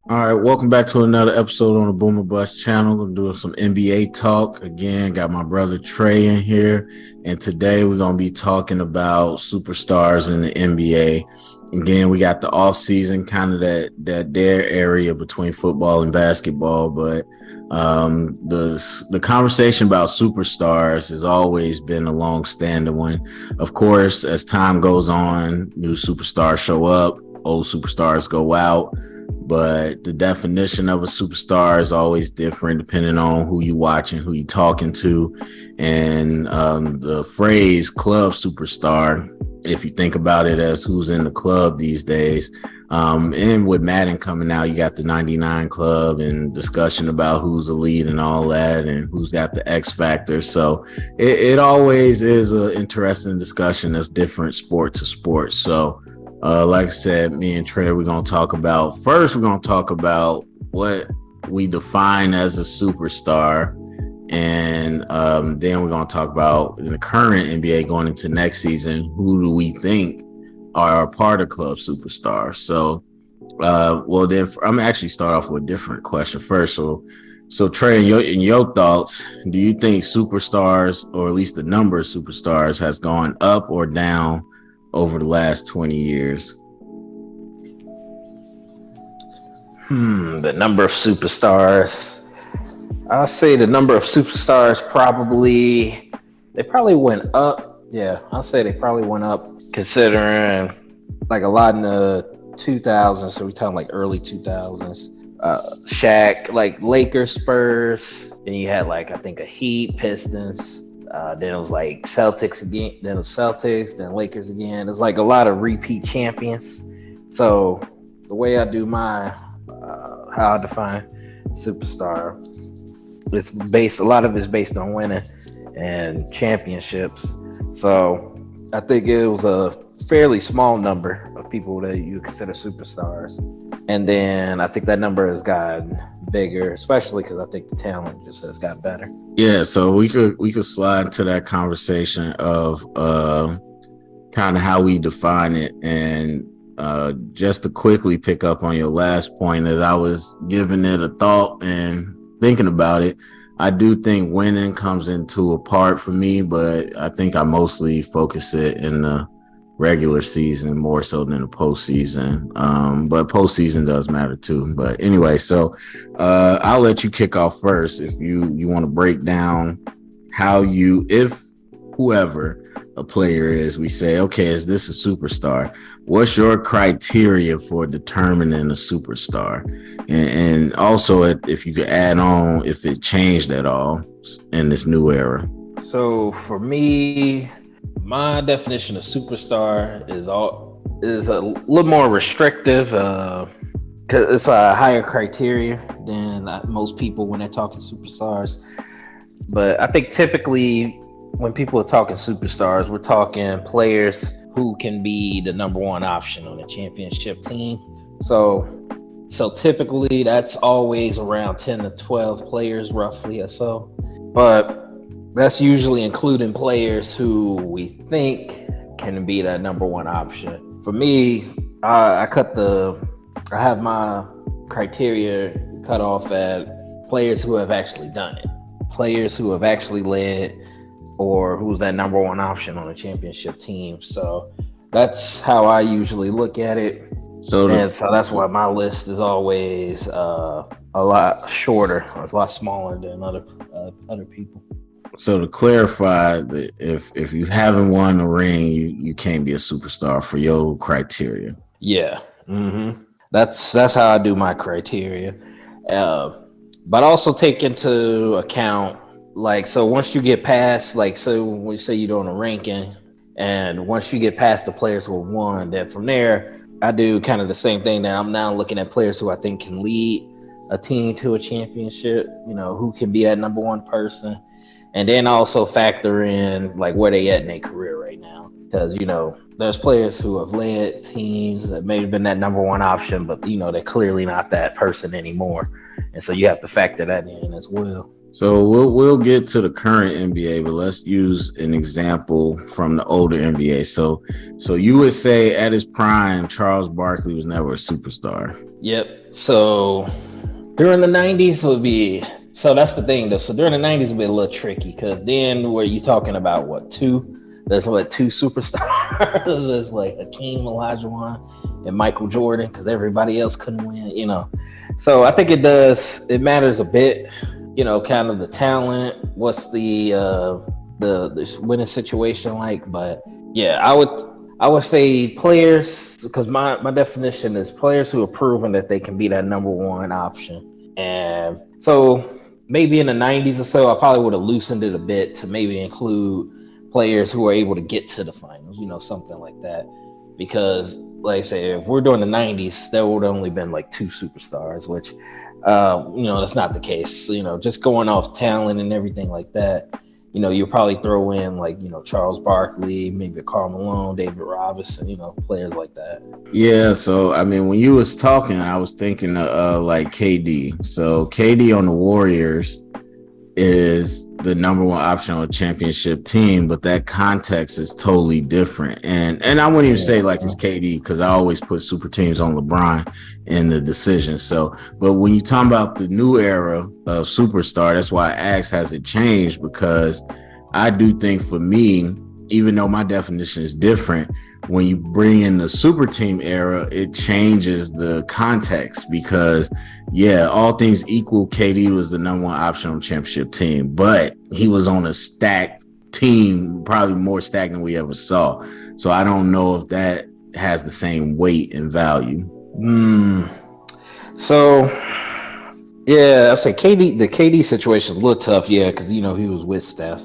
All right, welcome back to another episode on the Boomer Bust channel. We're doing some NBA talk. Again, got my brother Trey in here. And today we're going to be talking about superstars in the NBA. Again, we got the off season, kind of that dead area between football and basketball. But the conversation about superstars has always been a long-standing one. Of course, as time goes on, new superstars show up, old superstars go out. But the definition of a superstar is always different depending on who you watching, who you talking to. And the phrase club superstar, if you think about it as who's in the club these days, and with Madden coming out, you got the 99 club and discussion about who's the lead and all that and who's got the X factor. So it always is an interesting discussion that's different sport to sport. So like I said, me and Trey, we're going to talk about what we define as a superstar. And then we're going to talk about in the current NBA going into next season, who do we think are a part of club superstars? So, then I'm actually start off with a different question first. So Trey, in your thoughts, do you think superstars, or at least the number of superstars, has gone up or down over the last 20 years? The number of superstars. I'll say the number of superstars they probably went up. Yeah, I'll say they probably went up considering like a lot in the 2000s. So we're talking like early 2000s. Shaq, like Lakers, Spurs. Then you had like, I think, a Heat, Pistons. Then it was like Celtics again. Then it was Celtics. Then Lakers again. There's like a lot of repeat champions. So the way I do how I define superstar, a lot of it's based on winning and championships. So I think it was a fairly small number of people that you consider superstars. And then I think that number has gotten bigger, especially because I think the talent just has got better. Yeah, so we could slide into that conversation of kind of how we define it. And just to quickly pick up on your last point, as I was giving it a thought and thinking about it, I do think winning comes into a part for me, but I think I mostly focus it in the regular season more so than the postseason. But postseason does matter too. But anyway, so I'll let you kick off first if you want to break down how if whoever a player is, we say, okay, is this a superstar? What's your criteria for determining a superstar? And also, if you could add on if it changed at all in this new era. So for me, my definition of superstar is a little more restrictive because it's a higher criteria than most people when they're talking superstars. But I think typically when people are talking superstars, we're talking players who can be the number one option on a championship team. So typically that's always around 10 to 12 players roughly or so. But that's usually including players who we think can be that number one option. For me, I have my criteria cut off at players who have actually done it, players who have actually led, or who's that number one option on a championship team. So that's how I usually look at it. So that's why my list is always a lot shorter, or a lot smaller than other people. So to clarify, that if you haven't won a ring, you can't be a superstar for your criteria. Yeah, that's how I do my criteria. But also take into account, like, so once you get past, like, so when we say you're doing a ranking, and once you get past the players who have won, then from there, I do kind of the same thing. That I'm now looking at players who I think can lead a team to a championship, who can be that number one person. And then also factor in like where they at in their career right now. Because, there's players who have led teams that may have been that number one option, but, they're clearly not that person anymore. And so you have to factor that in as well. So we'll get to the current NBA, but let's use an example from the older NBA. So you would say at his prime, Charles Barkley was never a superstar. Yep. So during the '90s would be so that's the thing though. So during the '90s would be a little tricky because then where you talking about what two? There's what two superstars? There's like Hakeem Olajuwon and Michael Jordan because everybody else couldn't win. So I think it matters a bit. Kind of the talent. What's the winning situation like? But yeah, I would say players because my definition is players who have proven that they can be that number one option. And so maybe in the '90s or so, I probably would have loosened it a bit to maybe include players who are able to get to the finals, something like that. Because, like I say, if we're doing the '90s, there would have only been like two superstars, which, that's not the case. Just going off talent and everything like that, you'll probably throw in like, Charles Barkley, maybe Karl Malone, David Robinson, players like that. Yeah, so I mean, when you was talking, I was thinking like KD. So KD on the Warriors is the number one option on a championship team, but that context is totally different. And I wouldn't even say like it's KD because I always put super teams on LeBron in the decision. So, but when you talk about the new era of superstar, that's why I asked, has it changed? Because I do think for me, even though my definition is different, when you bring in the super team era, it changes the context because, yeah, all things equal, KD was the number one option on the championship team, but he was on a stacked team, probably more stacked than we ever saw. So I don't know if that has the same weight and value. So yeah, I say the KD situation is a little tough, yeah, because he was with Steph.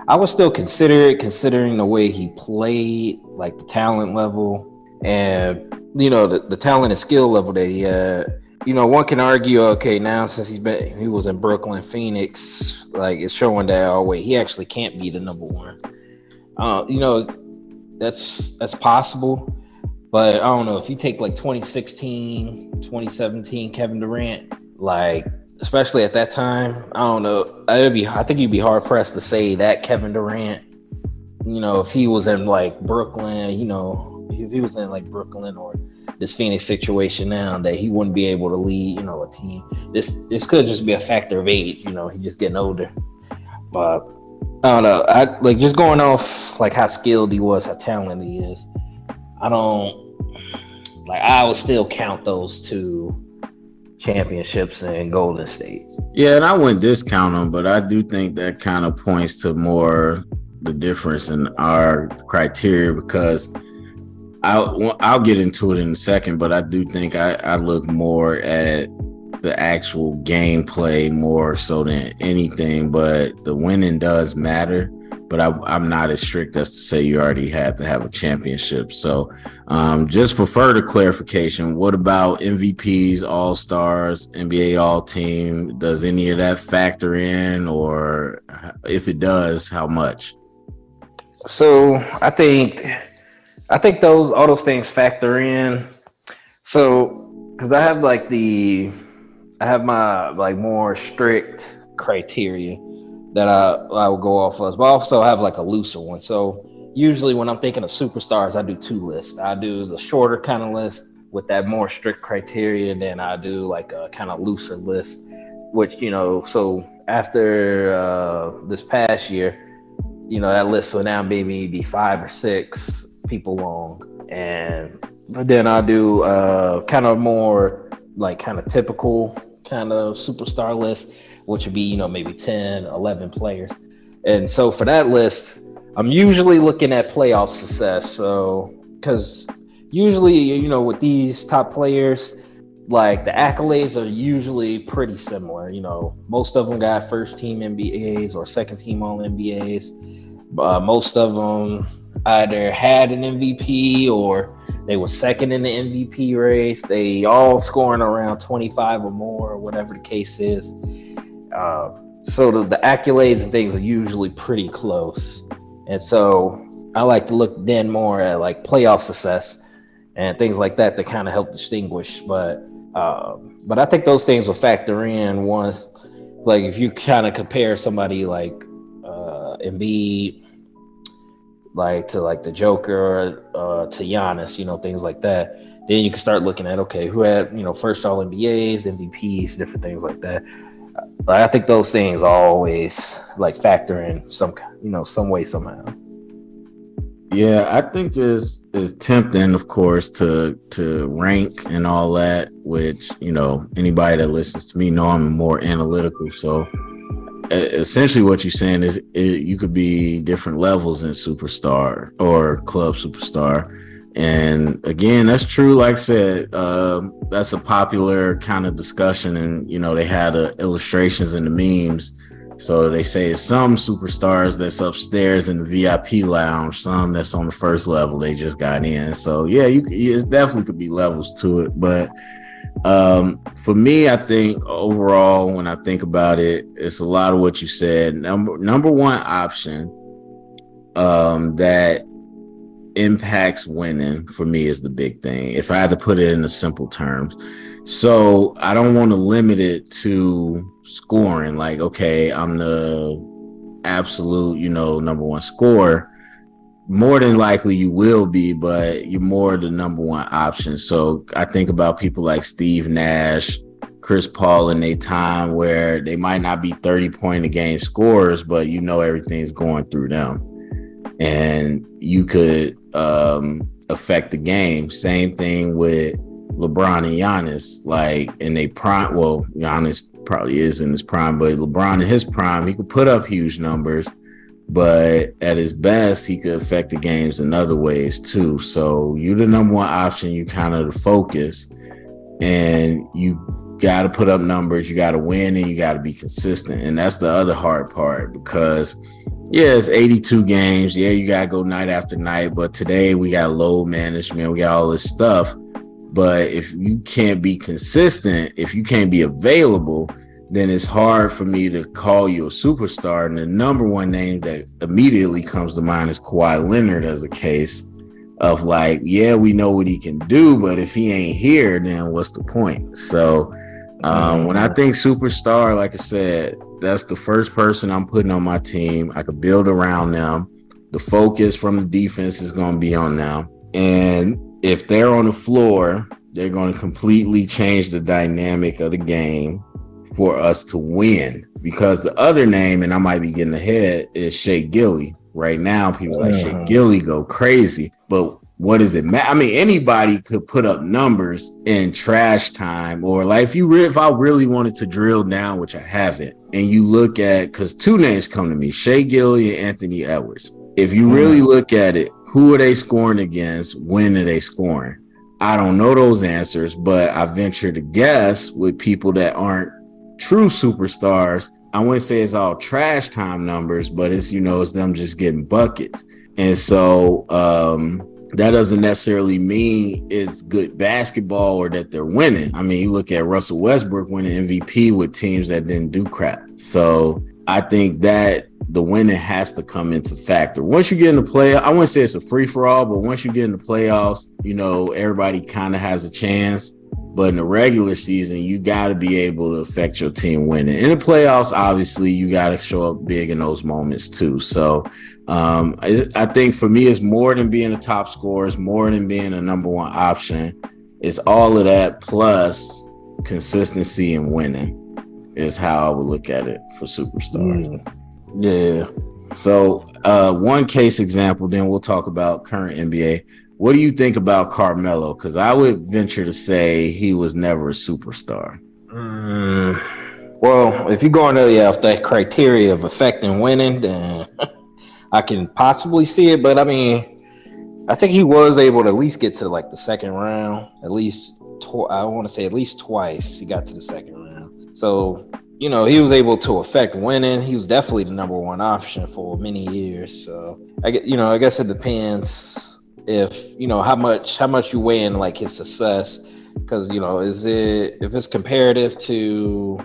I would still consider it, considering the way he played, like the talent level, and the talent and skill level that he had. One can argue, okay, now since he was in Brooklyn, Phoenix, like it's showing that oh wait, he actually can't be the number one. Uh, you know, that's possible, but I don't know if you take like 2016, 2017 Kevin Durant, like especially at that time, I don't know. I think you'd be hard pressed to say that Kevin Durant, if he was in like Brooklyn, if he was in like Brooklyn or this Phoenix situation now, that he wouldn't be able to lead, a team. This could just be a factor of age, he just getting older. But I don't know. I like just going off like how skilled he was, how talented he is. I don't like. I would still count those two championships in Golden State. Yeah, and I wouldn't discount them, but I do think that kind of points to more the difference in our criteria because I'll get into it in a second, but I do think I look more at the actual gameplay more so than anything. But the winning does matter. But I'm not as strict as to say you already have to have a championship. So just for further clarification, what about MVPs, All Stars, NBA All Team? Does any of that factor in, or if it does, how much? So I think those all those things factor in. So because I have my like more strict criteria that I will go off of, but I also have like a looser one. So usually when I'm thinking of superstars, I do two lists. I do the shorter kind of list with that more strict criteria, and then I do like a kind of looser list, which so after this past year, that list will now maybe be five or six people long, and then I do kind of more like kind of typical kind of superstar list, which would be maybe 10, 11 players. And so for that list, I'm usually looking at playoff success. So because usually with these top players, like the accolades are usually pretty similar. Most of them got first team NBAs or second team All NBAs. Most of them either had an MVP or they were second in the MVP race. They all scoring around 25 or more, or whatever the case is. So the accolades and things are usually pretty close. And so I like to look then more at like playoff success and things like that to kind of help distinguish. But I think those things will factor in once, like if you kind of compare somebody like Embiid like to like the Joker to Giannis, things like that. Then you can start looking at, okay, who had, first all NBAs, MVPs, different things like that. But I think those things always like factor in some way somehow. Yeah, I think it's tempting, of course, to rank and all that, which, anybody that listens to me know I'm more analytical. So essentially what you're saying is you could be different levels in superstar or club superstar. And again, that's true. Like I said, that's a popular kind of discussion. And, they had illustrations in the memes. So they say some superstars that's upstairs in the VIP lounge, some that's on the first level, they just got in. So yeah, it definitely could be levels to it. But for me, I think overall, when I think about it, it's a lot of what you said. Number one option that impacts winning for me is the big thing. If I had to put it in the simple terms, so I don't want to limit it to scoring. Like, okay, I'm the absolute, number one scorer. More than likely you will be, but you're more the number one option. So I think about people like Steve Nash, Chris Paul in a time where they might not be 30-point a game scorers, but everything's going through them. And you could affect the game. Same thing with LeBron and Giannis, like in their prime. Well, Giannis probably is in his prime, but LeBron in his prime, he could put up huge numbers. But at his best, he could affect the games in other ways too. So you're the number one option. You kind of the focus, and you got to put up numbers. You got to win, and you got to be consistent. And that's the other hard part because, yeah, it's 82 games. Yeah, you got to go night after night. But today we got load management. We got all this stuff. But if you can't be consistent, if you can't be available, then it's hard for me to call you a superstar. And the number one name that immediately comes to mind is Kawhi Leonard as a case of like, yeah, we know what he can do, but if he ain't here, then what's the point? So when I think superstar, like I said, that's the first person I'm putting on my team. I could build around them. The focus from the defense is going to be on them. And if they're on the floor, they're going to completely change the dynamic of the game for us to win. Because the other name, and I might be getting ahead, is Shea Gilly. Right now, people like Shea Gilly go crazy. But what does it matter? I mean, anybody could put up numbers in trash time, or like if I really wanted to drill down, which I haven't, and you look at, because two names come to me, Shea Gilly and Anthony Edwards. If you really look at it, who are they scoring against? When are they scoring? I don't know those answers, but I venture to guess with people that aren't true superstars, I wouldn't say it's all trash time numbers, but it's them just getting buckets. And so that doesn't necessarily mean it's good basketball or that they're winning. I mean, you look at Russell Westbrook winning MVP with teams that didn't do crap. So I think that the winning has to come into factor. Once you get in the playoffs, I wouldn't say it's a free for all, but once you get in the playoffs, everybody kind of has a chance. But in the regular season, you got to be able to affect your team winning. In the playoffs, obviously, you got to show up big in those moments too. So I think for me, it's more than being a top scorer. It's more than being a number one option. It's all of that plus consistency and winning is how I would look at it for superstars. Yeah. So one case example, then we'll talk about current NBA. What do you think about Carmelo? Because I would venture to say he was never a superstar. Well, if you're going off that criteria of affecting winning, then I can possibly see it. But I mean, I think he was able to at least get to like the second round. At least, I want to say at least twice he got to the second round. So, he was able to affect winning. He was definitely the number one option for many years. So, I guess it depends if how much you weigh in like his success, because if it's comparative to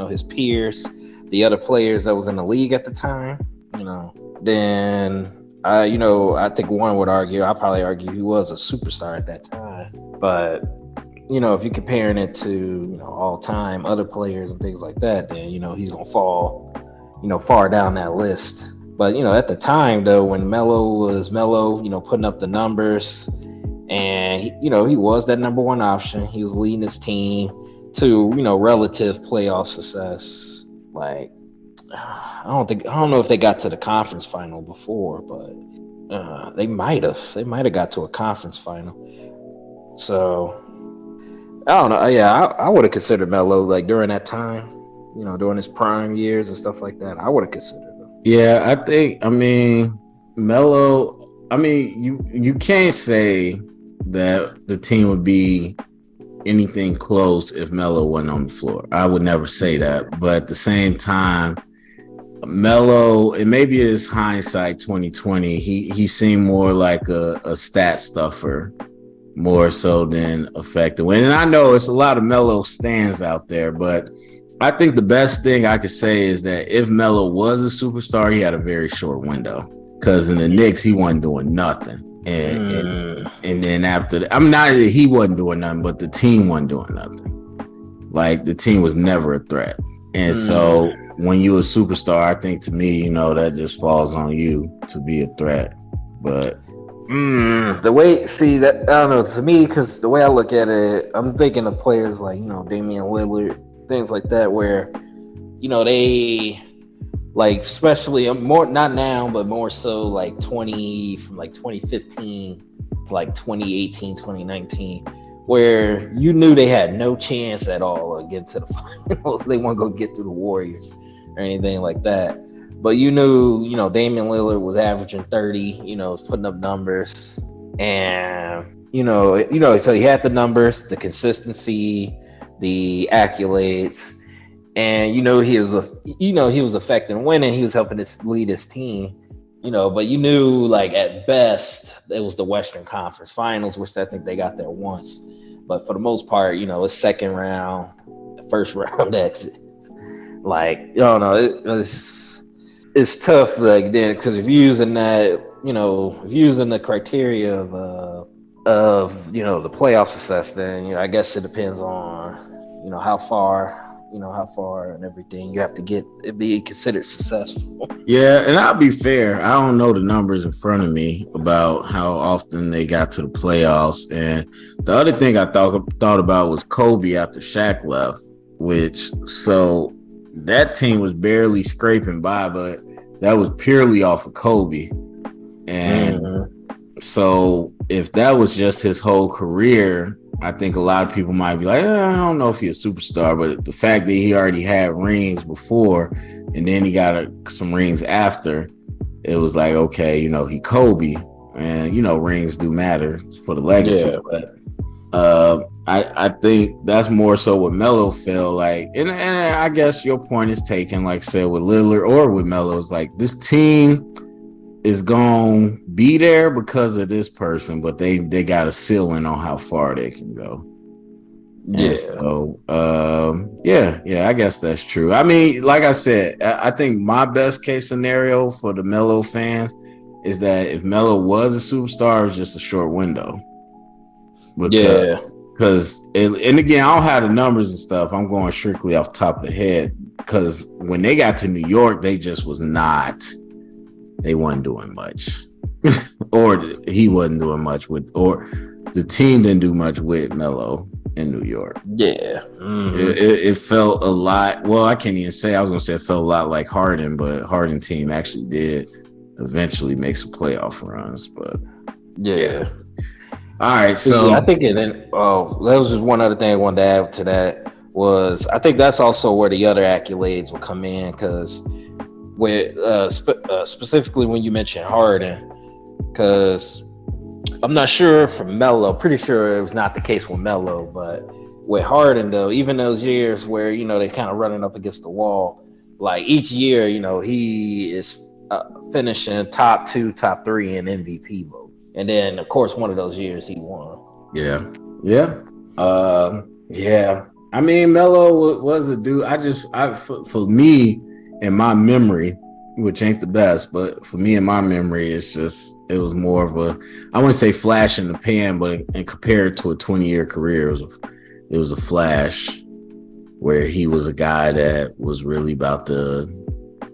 his peers, the other players that was in the league at the time, then I think one would argue, I'll probably argue he was a superstar at that time. But if you're comparing it to all time other players and things like that, then he's gonna fall far down that list. But at the time though, when Melo was putting up the numbers, and he was that number one option. He was leading his team to relative playoff success. Like I don't know if they got to the conference final before, but they might have. They might have got to a conference final. So I don't know. Yeah, I would have considered Melo like during that time, during his prime years and stuff like that. I would have considered him. Yeah, I mean, Melo. I mean, you can't say that the team would be anything close if Melo wasn't on the floor. I would never say that, but at the same time, Melo, and maybe it's hindsight 2020. He seemed more like a stat stuffer more so than effective. And I know it's a lot of Melo stands out there, but I think the best thing I could say is that if Melo was a superstar, he had a very short window. Because in the Knicks, he wasn't doing nothing. And then after that, I'm not that he wasn't doing nothing, but the team wasn't doing nothing. Like the team was never a threat. And so when you're a superstar, I think to me, that just falls on you to be a threat. But the way, see that, I don't know, to me, because the way I look at it, I'm thinking of players like Damian Lillard, things like that, where they like, especially more, not now, but more so like from like 2015 to like 2018, 2019, where you knew they had no chance at all of getting to the finals. They weren't going to get through the Warriors or anything like that. But you knew, Damian Lillard was averaging 30, was putting up numbers. And, so he had the numbers, the consistency, the accolades. And he was affecting winning. He was helping lead his team. But you knew, like, at best it was the Western Conference Finals, which I think they got there once. But for the most part, it's second round, first round exits. Like, it's tough, like, then, because if you're using that, if you're using the criteria of the playoff success, then I guess it depends on how far and everything you have to get it be considered successful. yeah, and I'll be fair. I don't know the numbers in front of me about how often they got to the playoffs. And the other thing I thought about was Kobe after Shaq left, so that team was barely scraping by, but that was purely off of Kobe. And so if that was just his whole career, I think a lot of people might be like, I don't know if he's a superstar, but the fact that he already had rings before and then he got some rings after, it was like, okay, he Kobe, and rings do matter for the legacy. Yeah. But I think that's more so what Melo felt like, and I guess your point is taken. Like I said, with Lillard or with Melo, it's like this team is gonna be there because of this person, but they got a ceiling on how far they can go. Yeah. And so I guess that's true. I mean, like I said, I think my best case scenario for the Melo fans is that if Melo was a superstar, it was just a short window. Because and again, I don't have the numbers and stuff. I'm going strictly off the top of the head. Because when they got to New York, they just was not. They wasn't doing much, or he wasn't doing much or the team didn't do much with Melo in New York. Yeah, it felt a lot. Well, I can't even say. I was gonna say it felt a lot like Harden, but Harden team actually did eventually make some playoff runs. But yeah. All right, so I think that was just one other thing I wanted to add to that was I think that's also where the other accolades will come in, because with specifically when you mentioned Harden, because I'm not sure for Melo, pretty sure it was not the case with Melo, but with Harden though, even those years where they kind of running up against the wall, like each year he is finishing top 2, top 3 in MVP vote, and then of course one of those years he won. Yeah. I mean, Melo was a dude. For me, in my memory, which ain't the best, but for me in my memory, it was more of a, I wouldn't say flash in the pan, but and compared to a 20-year career, it was a flash where he was a guy that was really about to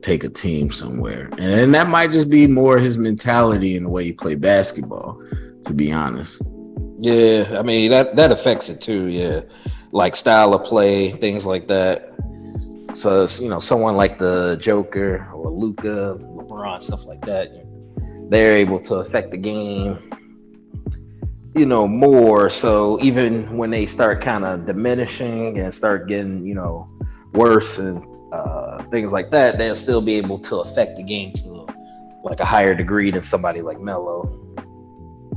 take a team somewhere. And that might just be more his mentality and the way he played basketball, to be honest. Yeah, I mean that affects it too. Yeah, like style of play, things like that. So it's, someone like the Joker or Luca, LeBron, stuff like that. They're able to affect the game, more. So even when they start kind of diminishing and start getting, worse and things like that, they'll still be able to affect the game to like a higher degree than somebody like Melo.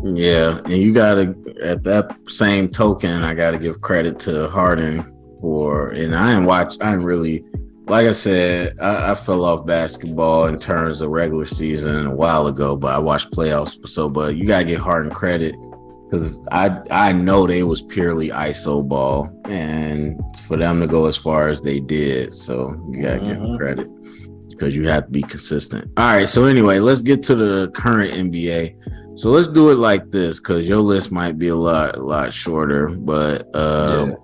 Yeah, and you gotta at that same token, I gotta give credit to Harden and I didn't really like I said, I fell off basketball in terms of regular season a while ago, but I watched playoffs. But you gotta give Harden credit because I know they was purely ISO ball, and for them to go as far as they did, so you gotta give them credit because you have to be consistent. All right, so anyway, let's get to the current NBA. So let's do it like this because your list might be a lot shorter, but I'm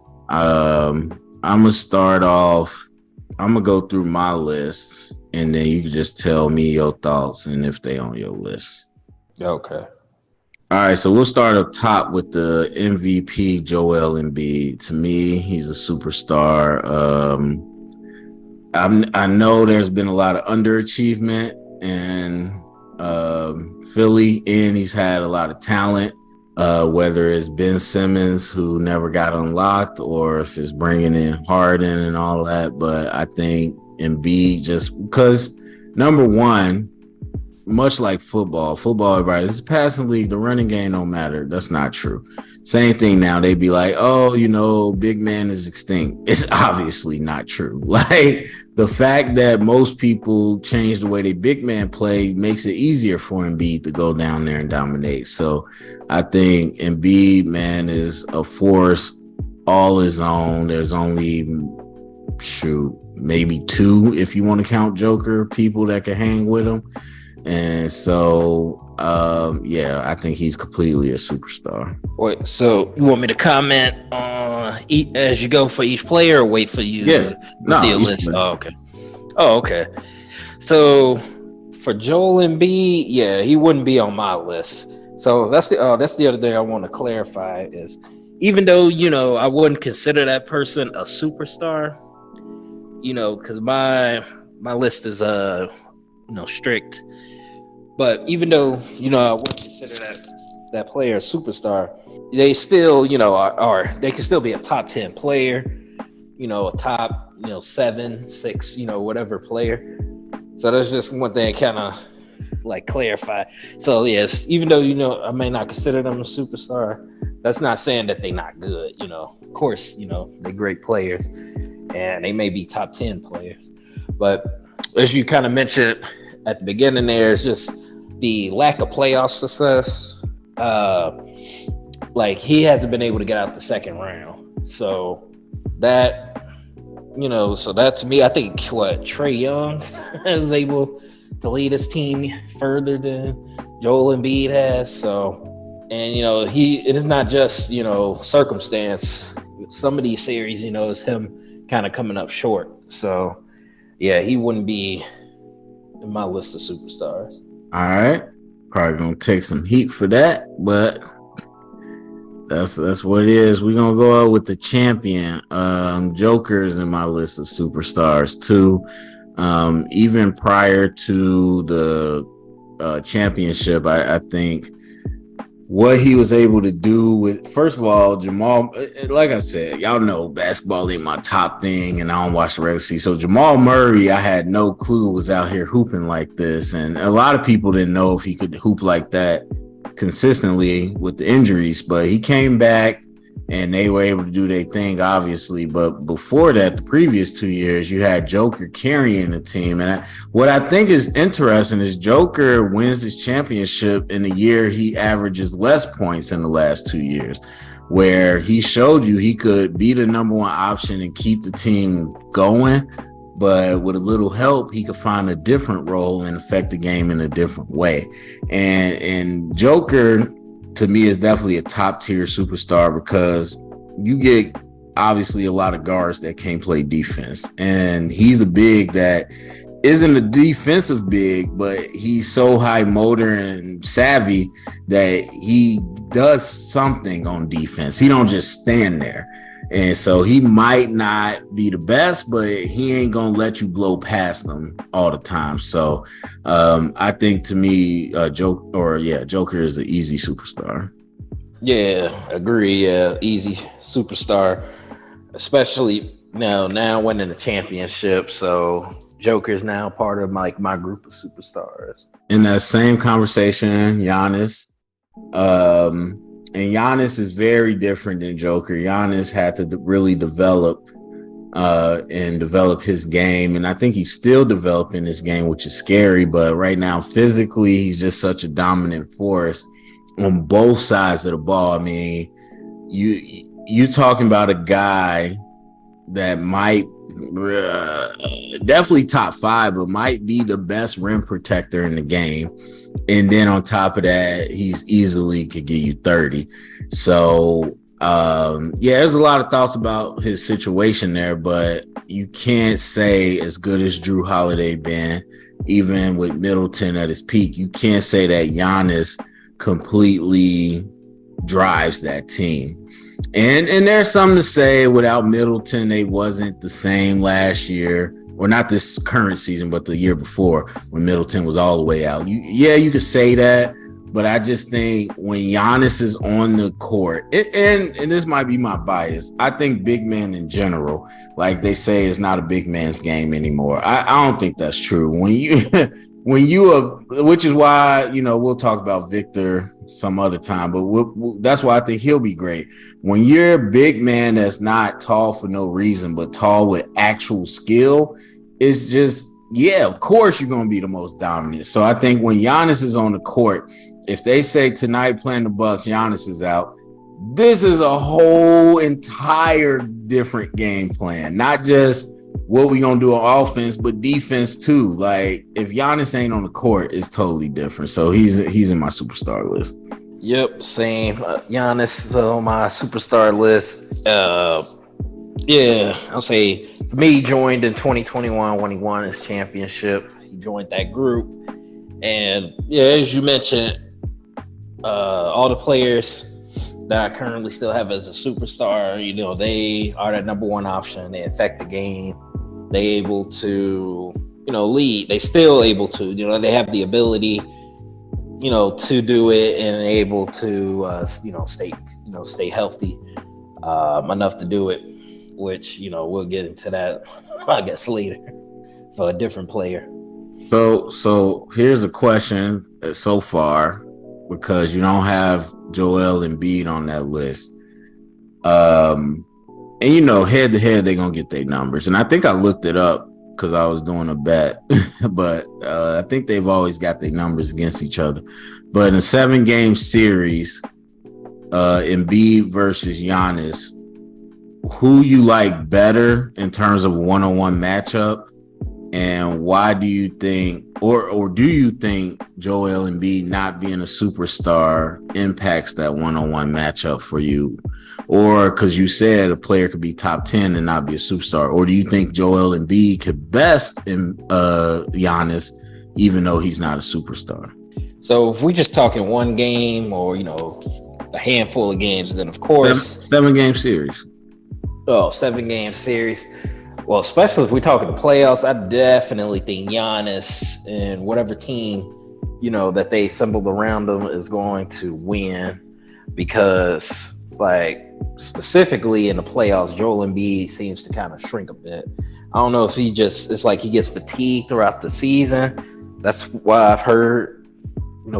gonna start off. I'm gonna go through my lists, and then you can just tell me your thoughts and if they on your list. Okay. All right, so we'll start up top with the MVP, Joel Embiid. To me, he's a superstar. I know there's been a lot of underachievement in Philly, and he's had a lot of talent. Whether it's Ben Simmons, who never got unlocked, or if it's bringing in Harden and all that. But I think Embiid, just because, number one, much like football, everybody, this is passing league, the running game don't matter. That's not true. Same thing now. They'd be like, oh, big man is extinct. It's obviously not true. Like, the fact that most people change the way they big man play makes it easier for Embiid to go down there and dominate. So I think Embiid, man, is a force all his own. There's only, maybe two, if you want to count Joker, people that can hang with him. And so, I think he's completely a superstar. Wait, so you want me to comment on as you go for each player, or wait for you to do your list? Oh, okay. So for Joel Embiid, yeah, he wouldn't be on my list. So that's the other thing I want to clarify is, even though I wouldn't consider that person a superstar, because my list is strict. But even though I wouldn't consider that player a superstar, they still they can still be a top 10 player, a top 7, 6, whatever player. So that's just one thing kind of like clarify. So yes, even though I may not consider them a superstar, that's not saying that they're not good. Of course, they're great players and they may be top 10 players. But as you kind of mentioned at the beginning, there is just the lack of playoff success. Like, he hasn't been able to get out the second round. So that to me, I think Trae Young is able to lead his team further than Joel Embiid has. So, and it is not just circumstance. Some of these series, is him kind of coming up short. So yeah, he wouldn't be in my list of superstars. All right, probably gonna take some heat for that, but that's what it is. We're gonna go out with the champion. Joker's in my list of superstars too. Even prior to the championship, I think what he was able to do with, first of all, Jamal, like I said, y'all know basketball ain't my top thing, and I don't watch the regular season. So Jamal Murray, I had no clue was out here hooping like this, and a lot of people didn't know if he could hoop like that consistently with the injuries, but he came back and they were able to do their thing, obviously. But before that, the previous 2 years, you had Joker carrying the team. And what I think is interesting is Joker wins this championship in a year he averages less points in the last 2 years, where he showed you he could be the number one option and keep the team going. But with a little help, he could find a different role and affect the game in a different way. And Joker, to me, is definitely a top tier superstar because you get obviously a lot of guards that can't play defense, and he's a big that isn't a defensive big, but he's so high motor and savvy that he does something on defense. He don't just stand there. And so he might not be the best, but he ain't gonna let you blow past them all the time. So I think to me, Joker is the easy superstar. Yeah, agree. Yeah, easy superstar, especially now winning the championship. So Joker's now part of like my group of superstars. In that same conversation, Giannis. And Giannis is very different than Joker. Giannis had to really develop and develop his game. And I think he's still developing his game, which is scary. But right now, physically, he's just such a dominant force on both sides of the ball. I mean, you talking about a guy that might definitely top 5, but might be the best rim protector in the game. And then on top of that, he's easily could give you 30. So there's a lot of thoughts about his situation there, but you can't say as good as Drew Holiday been, even with Middleton at his peak, you can't say that Giannis completely drives that team. And there's something to say without Middleton, they wasn't the same last year, or not this current season, but the year before when Middleton was all the way out. You could say that, but I just think when Giannis is on the court, and this might be my bias, I think big men in general, like they say, it's not a big man's game anymore. I don't think that's true. Which is why, we'll talk about Victor some other time, but that's why I think he'll be great. When you're a big man that's not tall for no reason, but tall with actual skill, it's just, of course you're going to be the most dominant. So I think when Giannis is on the court, if they say tonight playing the Bucks, Giannis is out, this is a whole entire different game plan. Not just what we going to do on offense, but defense too. Like if Giannis ain't on the court, it's totally different. So he's in my superstar list. Yep, same. Giannis is on my superstar list. I'll say for me, he joined in 2021 when he won his championship. He joined that group. And as you mentioned, all the players that I currently still have as a superstar, they are that number one option. They affect the game. They able to, lead. They still able to, they have the ability, to do it and able to, stay healthy enough to do it, which, we'll get into that, I guess, later for a different player. So here's the question so far, because you don't have Joel Embiid on that list. And head to head, they're gonna get their numbers. And I think I looked it up because I was doing a bet, but I think they've always got their numbers against each other. But in a 7-game series, Embiid versus Giannis, who you like better in terms of one-on-one matchup? And why do you think, or do you think Joel Embiid not being a superstar impacts that one-on-one matchup for you? Or because you said a player could be top 10 and not be a superstar, or do you think Joel Embiid could best in Giannis, even though he's not a superstar? So if we just talking one game or a handful of games, then of course 7-game series. 7-game series. Well, especially if we talking the playoffs, I definitely think Giannis and whatever team that they assembled around them is going to win, because like specifically in the playoffs, Joel Embiid seems to kind of shrink a bit. I don't know if it's like he gets fatigued throughout the season. That's why I've heard,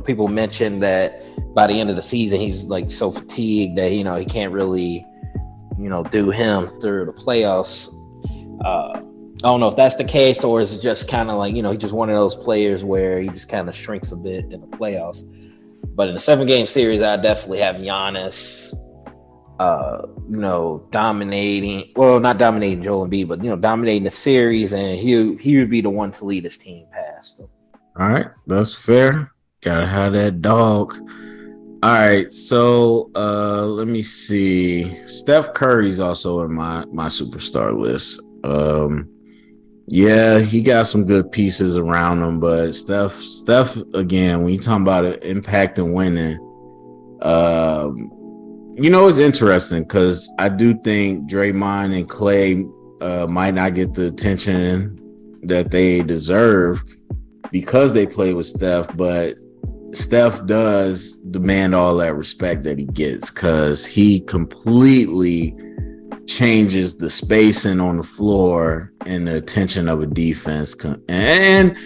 people mention that by the end of the season, he's like so fatigued that, he can't really, do him through the playoffs. I don't know if that's the case, or is it just kind of like, he's just one of those players where he just kind of shrinks a bit in the playoffs. But in the 7-game series, I definitely have Giannis, dominating, well, not dominating Joel Embiid, but, dominating the series, and he would be the one to lead his team past them. All right, that's fair. Gotta have that dog. All right, so let me see. Steph Curry's also in my superstar list. Yeah, he got some good pieces around him, but Steph, again, when you talking about impact and winning, um, it's interesting because I do think Draymond and Clay might not get the attention that they deserve because they play with Steph, but Steph does demand all that respect that he gets because he completely changes the spacing on the floor and the attention of a defense. And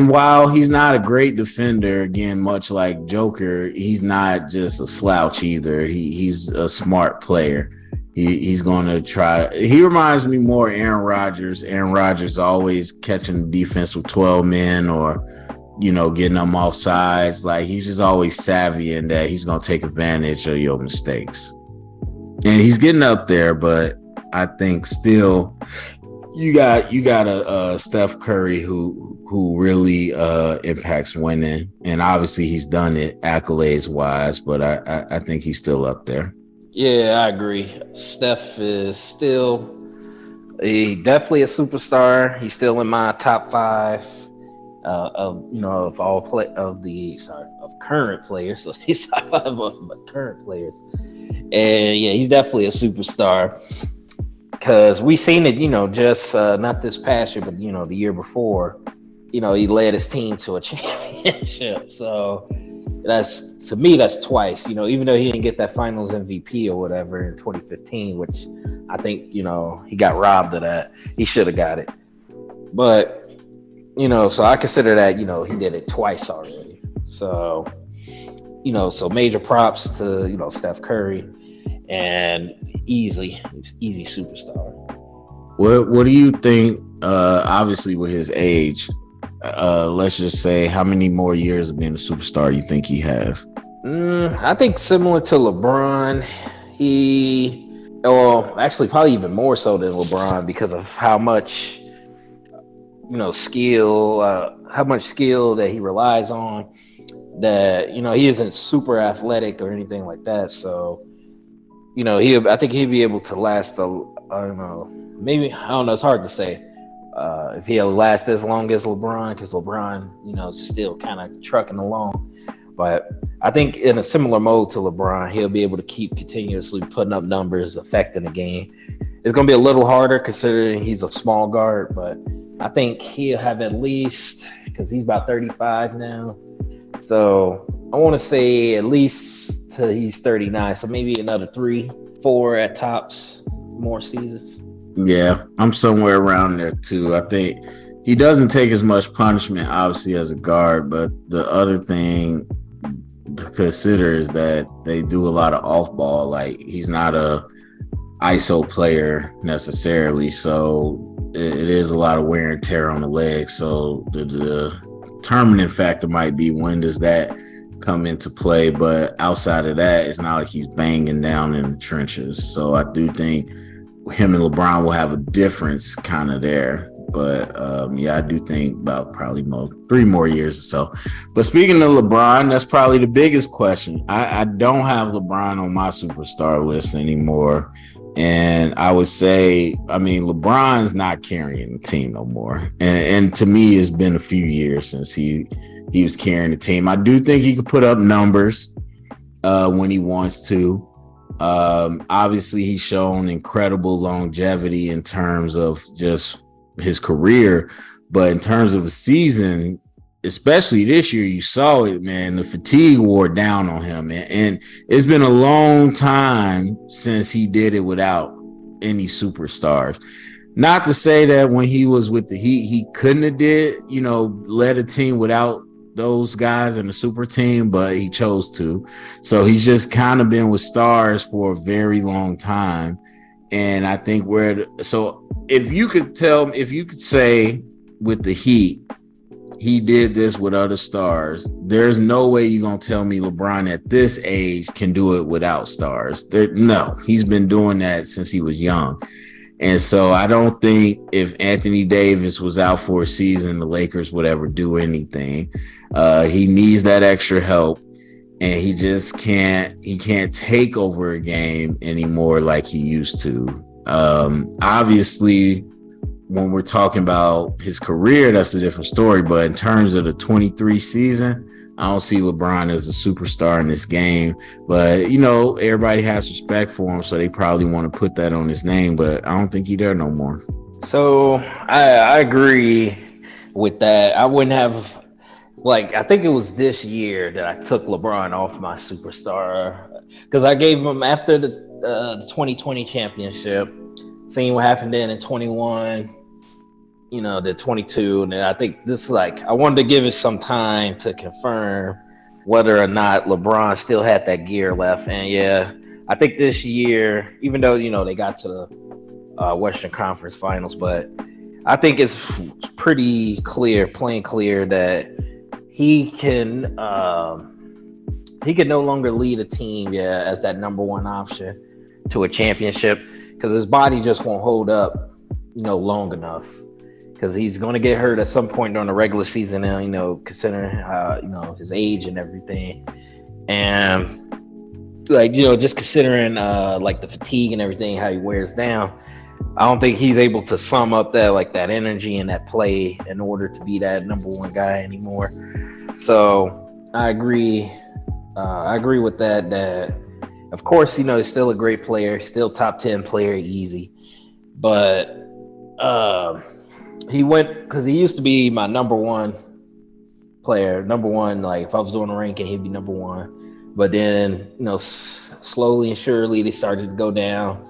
while he's not a great defender, again, much like Joker, he's not just a slouch either. He's a smart player. He's going to try. He reminds me more of Aaron Rodgers. Aaron Rodgers always catching the defense with 12 men or getting them off sides. Like he's just always savvy in that he's going to take advantage of your mistakes. And he's getting up there, but I think still you got a Steph Curry who really impacts winning, and obviously he's done it accolades wise, but I think he's still up there. Yeah, I agree. Steph is still definitely a superstar. He's still in my top five of all play of the sorry of current players. So he's top five of current players. And yeah, he's definitely a superstar because we seen it, just not this past year, but the year before. He led his team to a championship. So to me, that's twice. Even though he didn't get that Finals MVP or whatever in 2015, which I think he got robbed of that. He should have got it, but so I consider that he did it twice already. So so major props to Steph Curry. And easy superstar. What do you think? Obviously, with his age, let's just say, how many more years of being a superstar you think he has? I think similar to LeBron. Actually, probably even more so than LeBron because of how much skill, that he relies on. That he isn't super athletic or anything like that, so. I think he'd be able to last. I don't know. Maybe I don't know. It's hard to say if he'll last as long as LeBron, because LeBron, is still kind of trucking along. But I think in a similar mode to LeBron, he'll be able to keep continuously putting up numbers, affecting the game. It's going to be a little harder considering he's a small guard, but I think he'll have at least, because he's about 35 now. So I want to say at least till he's 39. So maybe another 3-4 at tops, more seasons. Yeah, I'm somewhere around there too. I think he doesn't take as much punishment, obviously, as a guard, but the other thing to consider is that they do a lot of off ball. Like he's not a ISO player necessarily, so it is a lot of wear and tear on the legs. So the determining factor might be when does that come into play, but outside of that, it's not like he's banging down in the trenches. So I do think him and LeBron will have a difference kind of there. But I do think about probably 3 more years or so. But speaking of LeBron, that's probably the biggest question. I don't have LeBron on my superstar list anymore. And I would say, LeBron's not carrying the team no more. And to me, it's been a few years since he was carrying the team. I do think he could put up numbers when he wants to. Obviously, he's shown incredible longevity in terms of just his career, but in terms of a season, especially this year, you saw it, man. The fatigue wore down on him, and it's been a long time since he did it without any superstars. Not to say that when he was with the Heat, he couldn't have led a team without those guys in the super team, but he chose to. So he's just kind of been with stars for a very long time. And I think if you could say with the Heat, he did this with other stars, there's no way you're going to tell me LeBron at this age can do it without stars. No, he's been doing that since he was young. And so I don't think if Anthony Davis was out for a season, the Lakers would ever do anything. He needs that extra help. And he just can't take over a game anymore like he used to. Obviously, when we're talking about his career, that's a different story. But in terms of the 23 season, I don't see LeBron as a superstar in this game. But, everybody has respect for him, so they probably want to put that on his name. But I don't think he's there no more. So I agree with that. I wouldn't have I think it was this year that I took LeBron off my superstar because I gave him after the 2020 championship, seeing what happened then in 21, the 22, and then I think this I wanted to give it some time to confirm whether or not LeBron still had that gear left. And yeah, I think this year, even though they got to the Western Conference Finals, but I think it's pretty clear, plain clear that he can no longer lead a team, as that number one option to a championship because his body just won't hold up, long enough. Because he's going to get hurt at some point during the regular season, now, considering his age and everything, and just considering the fatigue and everything, how he wears down. I don't think he's able to sum up that energy and that play in order to be that number one guy anymore. So I agree. I agree with that. That of course, he's still a great player, still top 10 player, easy. But he went because he used to be my number one player. Number one, if I was doing a ranking, he'd be number one. But then, slowly and surely, they started to go down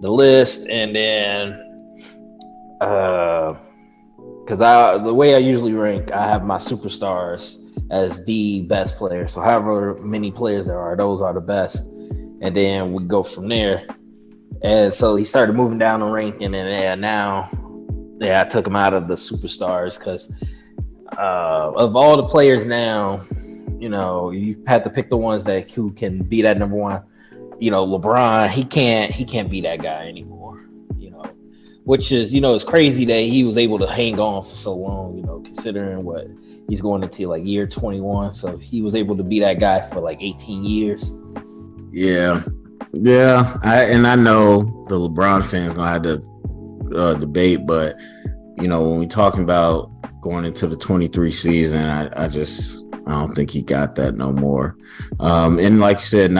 the list, and then because the way I usually rank, I have my superstars as the best player. So however many players there are, those are the best, and then we go from there. And so he started moving down the ranking, and now, I took him out of the superstars because of all the players now, you have to pick the ones who can be that number one. LeBron, he can't be that guy anymore. Which is it's crazy that he was able to hang on for so long. Considering what he's going into year 21, so he was able to be that guy for 18 years. Yeah, I know the LeBron fans gonna have to debate, but when we're talking about going into the 23 season, I don't think he got that no more. And like you said,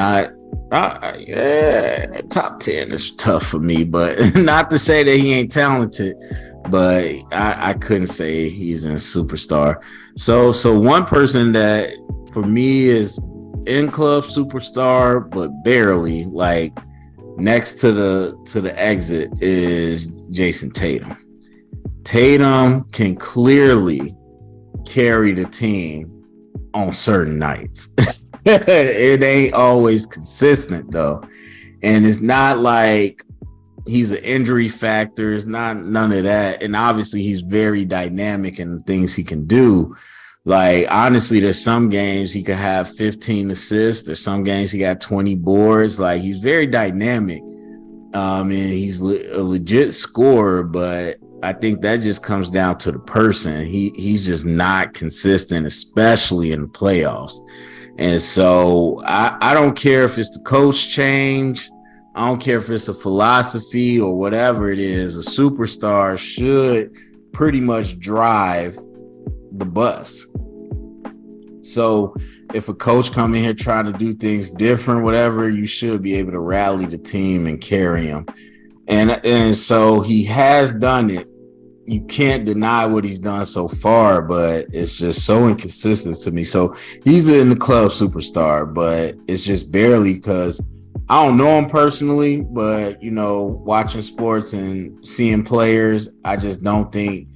top 10 is tough for me, but not to say that he ain't talented, but I couldn't say he's a superstar. So one person that for me is in club superstar, but barely, next to the exit, is Jason Tatum. Tatum can clearly carry the team on certain nights. It ain't always consistent though, and it's not like he's an injury factor. It's not none of that. And obviously he's very dynamic in the things he can do. Honestly, there's some games he could have 15 assists. There's some games he got 20 boards. He's very dynamic. And he's a legit scorer, but I think that just comes down to the person. He's just not consistent, especially in the playoffs. And so I don't care if it's the coach change. I don't care if it's a philosophy or whatever it is. A superstar should pretty much drive the bus. So if a coach come in here trying to do things different, whatever, you should be able to rally the team and carry them. And so he has done it. You can't deny what he's done so far, but it's just so inconsistent to me. So he's in the club superstar, but it's just barely because I don't know him personally, but, watching sports and seeing players, I just don't think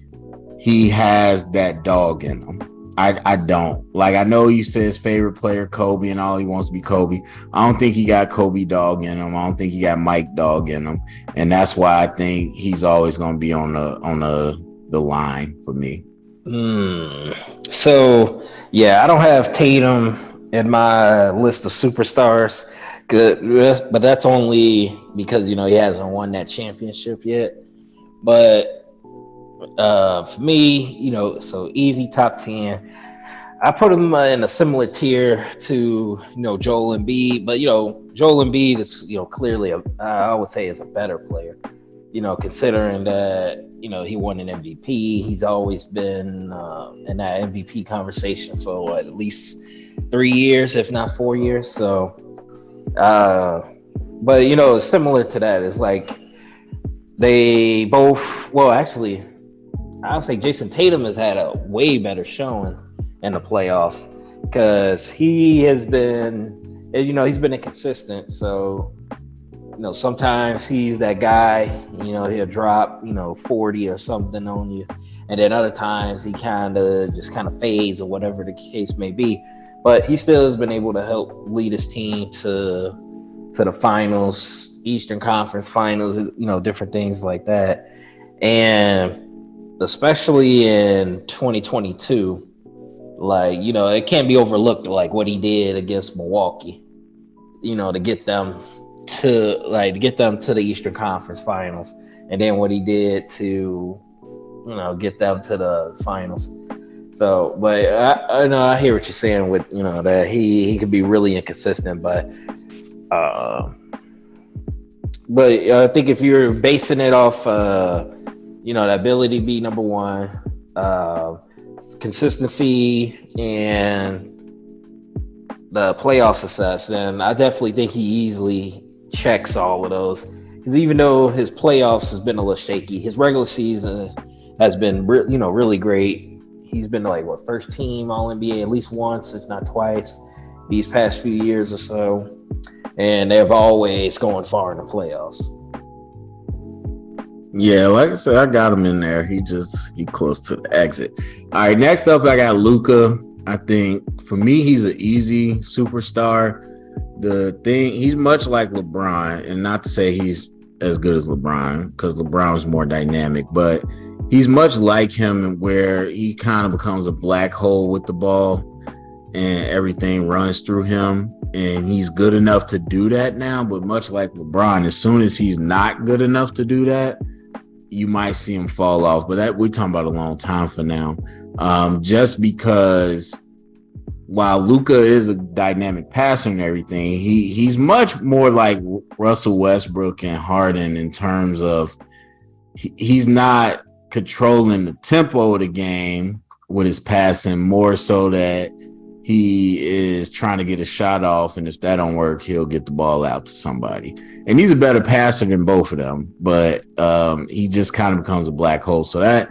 he has that dog in him. I don't. I know you said his favorite player, Kobe, and all he wants to be Kobe. I don't think he got Kobe dog in him. I don't think he got Mike dog in him. And that's why I think he's always going to be on the line for me. So, yeah, I don't have Tatum in my list of superstars. Good, but that's only because, he hasn't won that championship yet. But for me, so easy top 10. I put him in a similar tier to, Joel Embiid, but, Joel Embiid is, clearly I would say is a better player. considering that he won an MVP. He's always been in that MVP conversation for what, at least 3 years, if not 4 years. So, uh, but similar to that, it's like they both. Well, actually, I would say Jason Tatum has had a way better showing in the playoffs because he has been, he's been inconsistent. So sometimes he's that guy, he'll drop, 40 or something on you. And then other times he kind of fades or whatever the case may be. But he still has been able to help lead his team to the finals, Eastern Conference finals, different things like that. And especially in 2022, like, it can't be overlooked, like what he did against Milwaukee, to get them to the Eastern Conference Finals, and then what he did to get them to the finals. So, but I know I hear what you're saying with that he could be really inconsistent, uh, but I think if you're basing it off, the ability to be number one, uh, consistency, and the playoff success, then I definitely think he easily checks all of those. Because even though his playoffs has been a little shaky, his regular season has been really great. He's been like what, first team All NBA at least once, if not twice, these past few years or so, and they've always gone far in the playoffs. Yeah, like I said, I got him in there. He close to the exit. All right, next up, I got Luka. I think for me, he's an easy superstar. He's much like LeBron, and not to say he's as good as LeBron, because LeBron is more dynamic, but he's much like him where he kind of becomes a black hole with the ball and everything runs through him. And he's good enough to do that now, but much like LeBron, as soon as he's not good enough to do that, you might see him fall off. But that we're talking about a long time for now. Just because while Luka is a dynamic passer and everything, he's much more like Russell Westbrook and Harden in terms of he's not controlling the tempo of the game with his passing, more so that he is trying to get a shot off, and if that don't work, he'll get the ball out to somebody. And he's a better passer than both of them, but he just kind of becomes a black hole. So that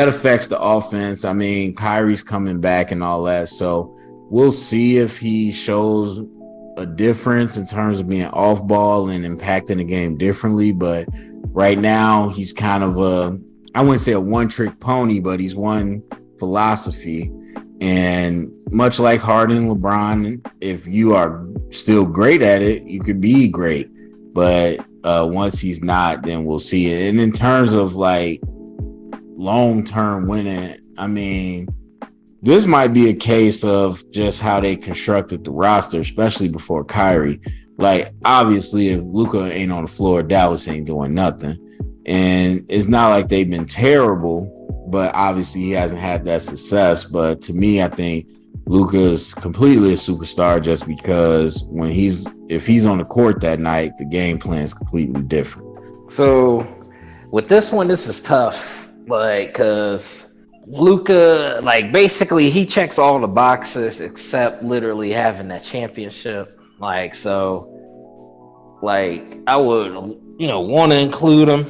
affects the offense. I mean, Kyrie's coming back and all that, so we'll see if he shows a difference in terms of being off ball and impacting the game differently. But right now, he's kind of I wouldn't say a one-trick pony, but he's one philosophy. And much like Harden, LeBron, if you are still great at it, you could be great. But once he's not, then we'll see it. And in terms of like long-term winning, I mean, this might be a case of just how they constructed the roster, especially before Kyrie. Like, obviously, if Luka ain't on the floor, Dallas ain't doing nothing. And it's not like they've been terrible, but obviously he hasn't had that success. But to me, I think Luka is completely a superstar just because if he's on the court that night, the game plan is completely different. So with this one, this is tough, like, because Luka, like, basically he checks all the boxes except literally having that championship. Like, so, like, I would, want to include him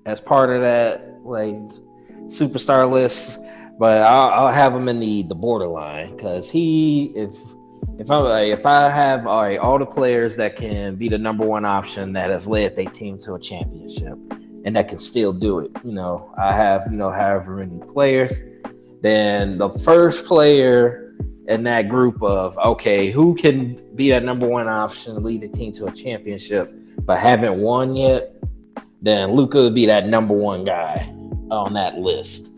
as part of that, like, superstar list, but I'll have him in the borderline because if I have all the players that can be the number one option that has led their team to a championship and that can still do it, I have however many players, then the first player in that group of who can be that number one option and lead the team to a championship but haven't won yet, then Luka would be that number one guy on that list.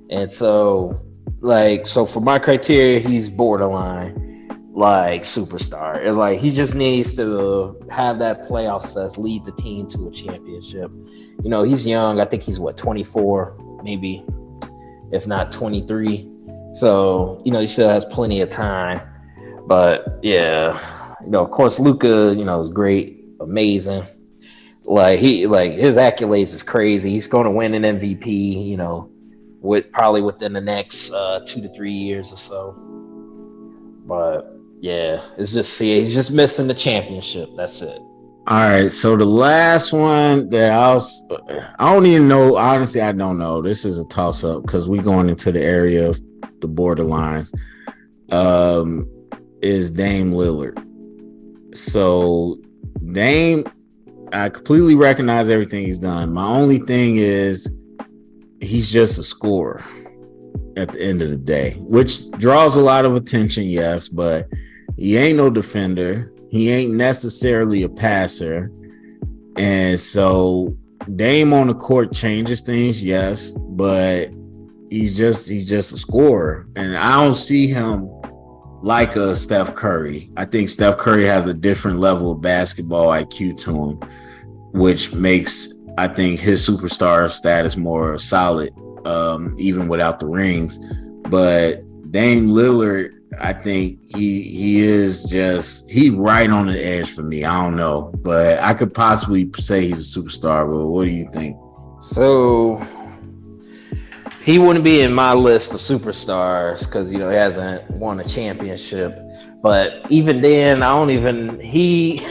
And so for my criteria, he's borderline like superstar. And like he just needs to have that playoff success, lead the team to a championship. He's young. I think he's 24, maybe, if not 23. So, he still has plenty of time. But yeah, of course Luka, is great, amazing. Like his accolades is crazy. He's going to win an MVP, with probably within the next 2 to 3 years or so. But yeah, it's just he's just missing the championship. That's it. All right, so the last one that I don't even know. Honestly, I don't know. This is a toss up because we're going into the area of the borderlines. Um, is Dame Lillard. So Dame, I completely recognize everything he's done. My only thing is he's just a scorer at the end of the day, which draws a lot of attention, yes, but he ain't no defender. He ain't necessarily a passer. And so Dame on the court changes things, yes, but he's just a scorer. And I don't see him like a Steph Curry. I think Steph Curry has a different level of basketball IQ to him, which makes, I think, his superstar status more solid, even without the rings. But Dame Lillard, I think he right on the edge for me. I don't know, but I could possibly say he's a superstar. But what do you think? So he wouldn't be in my list of superstars because he hasn't won a championship. But even then, I don't know. He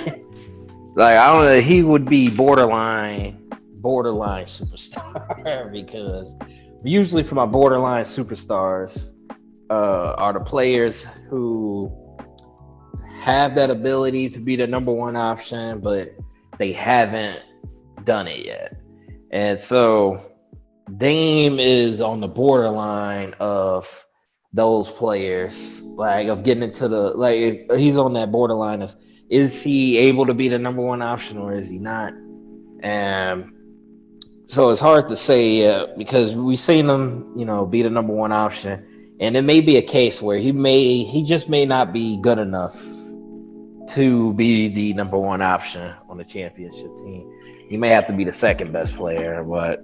would be borderline superstar because usually for my borderline superstars are the players who have that ability to be the number one option, but they haven't done it yet. And so Dame is on the borderline of those players, like of getting into he's on that borderline of, is he able to be the number one option or is he not? And so it's hard to say because we've seen him, be the number one option, and it may be a case where he just may not be good enough to be the number one option on the championship team. He may have to be the second best player, but